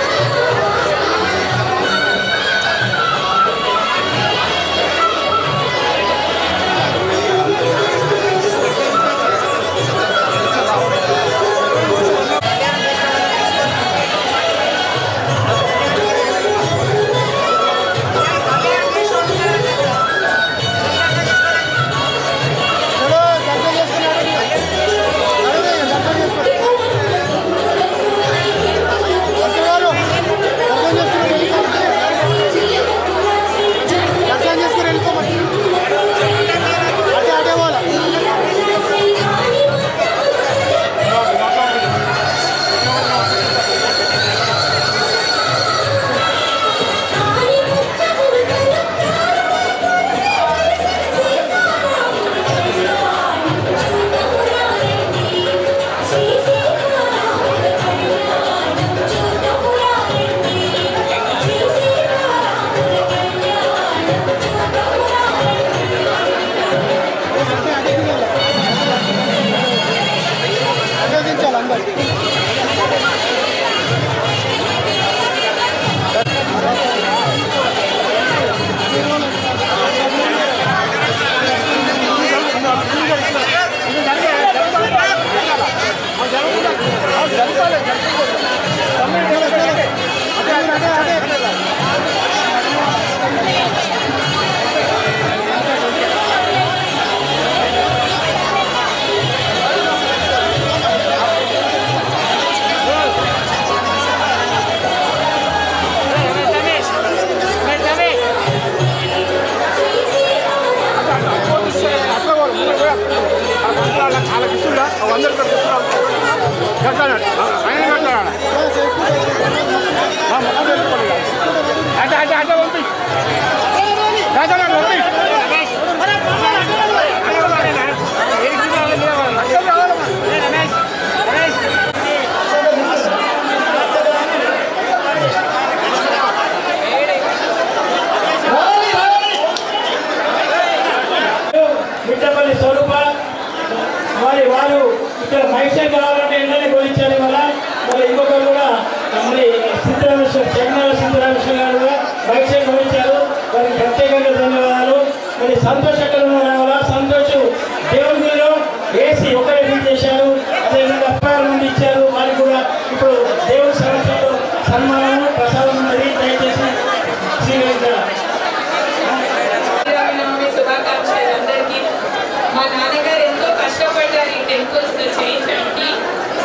మిట్టపల్లి స్వరూప వారు ఇక్కడ మైసూర్ కావాలంటే ఎండనే కొలించారు వల్ల మరి ఇంకొకరు కూడా మరి సిద్ధరామేశ్వర జగన్నాథ సిద్ధరామేశ్వర గారు కూడా మైసూర్ కొలించారు వారికి ప్రత్యేకంగా ధన్యవాదాలు. మరి సంతోష్ ఎక్కడ వల్ల సంతోష్ దేవుడిలో ఏసీ ఒకరే ఫీల్ చేశారు, అదేవిధంగా 16 మంది ఇచ్చారు. వారికి కూడా ఇప్పుడు దేవుడి సంవత్సరంలో సన్మానము ప్రసాదం ఉన్నది, దయచేసి స్వీకరించారు. మా నాన్నగారు ఎంతో కష్టపడ్డారు ఈ టెంపుల్స్ చేయించడానికి.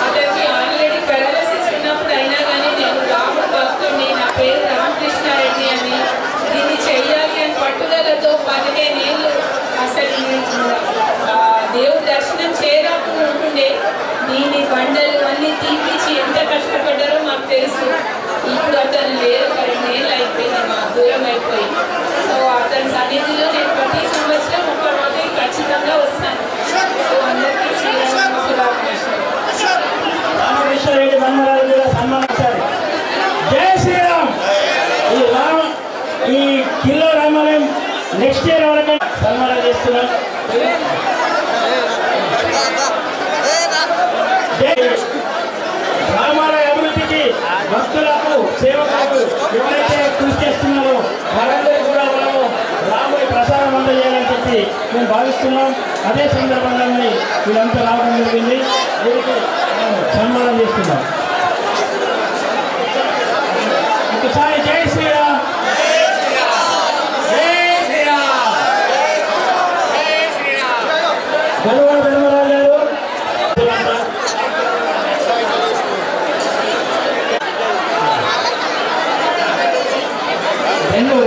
అతనికి ఆల్రెడీ పెరాలసిస్ ఉన్నప్పుడు అయినా కానీ నేను రాముడు భక్తుడిని, నా పేరు రామకృష్ణారెడ్డి అని, దీన్ని చెయ్యాలి అని పట్టుదలతో 15 ఏళ్ళు అసలు దేవుడి దర్శనం చేయరాకుండా ఉంటుండే. దీని బండలు అన్నీ తీపిచ్చి ఎంత కష్టపడ్డారో మాకు తెలుసు. ఇప్పుడు అతను లేరు, 2 ఏళ్ళు అయిపోయింది మా దూరం అయిపోయి. సో అతని సన్నిధిలో నేను ప్రతి సంవత్సరం ఒక రోజు ఖచ్చితంగా వస్తాను. సో అందరికీ రామకృష్ణారెడ్డి ధన్యవాదాలు కూడా సన్మానించారు. జై శ్రీరామ్. ఈ కిలో రామాలయం నెక్స్ట్ ఇయర్ వరకు సన్మానం చేస్తున్నాం. రామాలయ అభివృద్ధికి భక్తులకు సేవకులకు ఎవరైతే కృషి చేస్తున్నారో వారందరూ కూడా మనము రాముడి ప్రసాదం అందజేయాలని చెప్పి మేము భావిస్తున్నాం. అదే సందర్భంగా మరి వీళ్ళంతా రావడం జరిగింది. వీరికి సన్మానం చేస్తున్నాం. ఒకసారి జై శ్రీరామ్. గల్వడ ధర్మరాజు గారు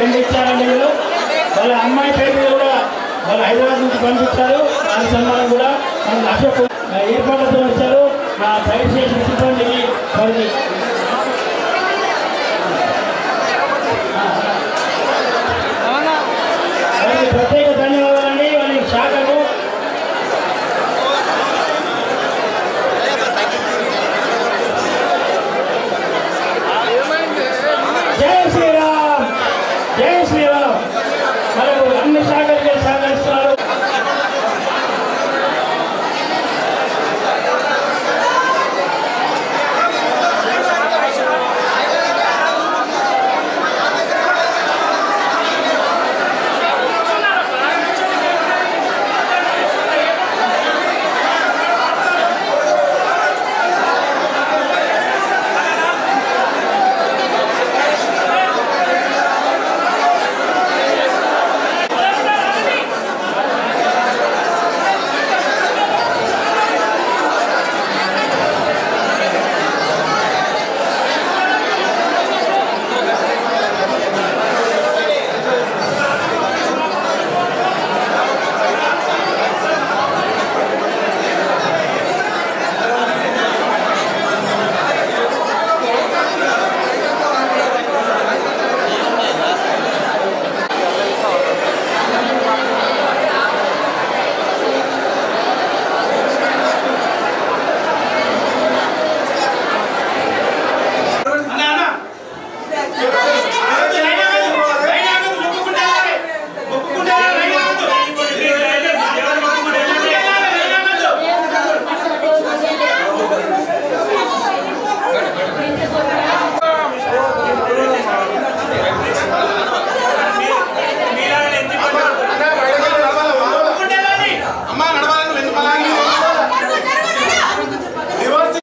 రెండు ఇచ్చారండి. వీళ్ళు వాళ్ళ అమ్మాయి పేరు మీద కూడా వాళ్ళు హైదరాబాద్ నుంచి పంపించారు. దాని సన్మానం కూడా మన అశోక్ ఏర్పాట్లతో వచ్చారు. మా ఫైర్ స్టేషన్ సిబ్బందికి వారికి ప్రత్యేక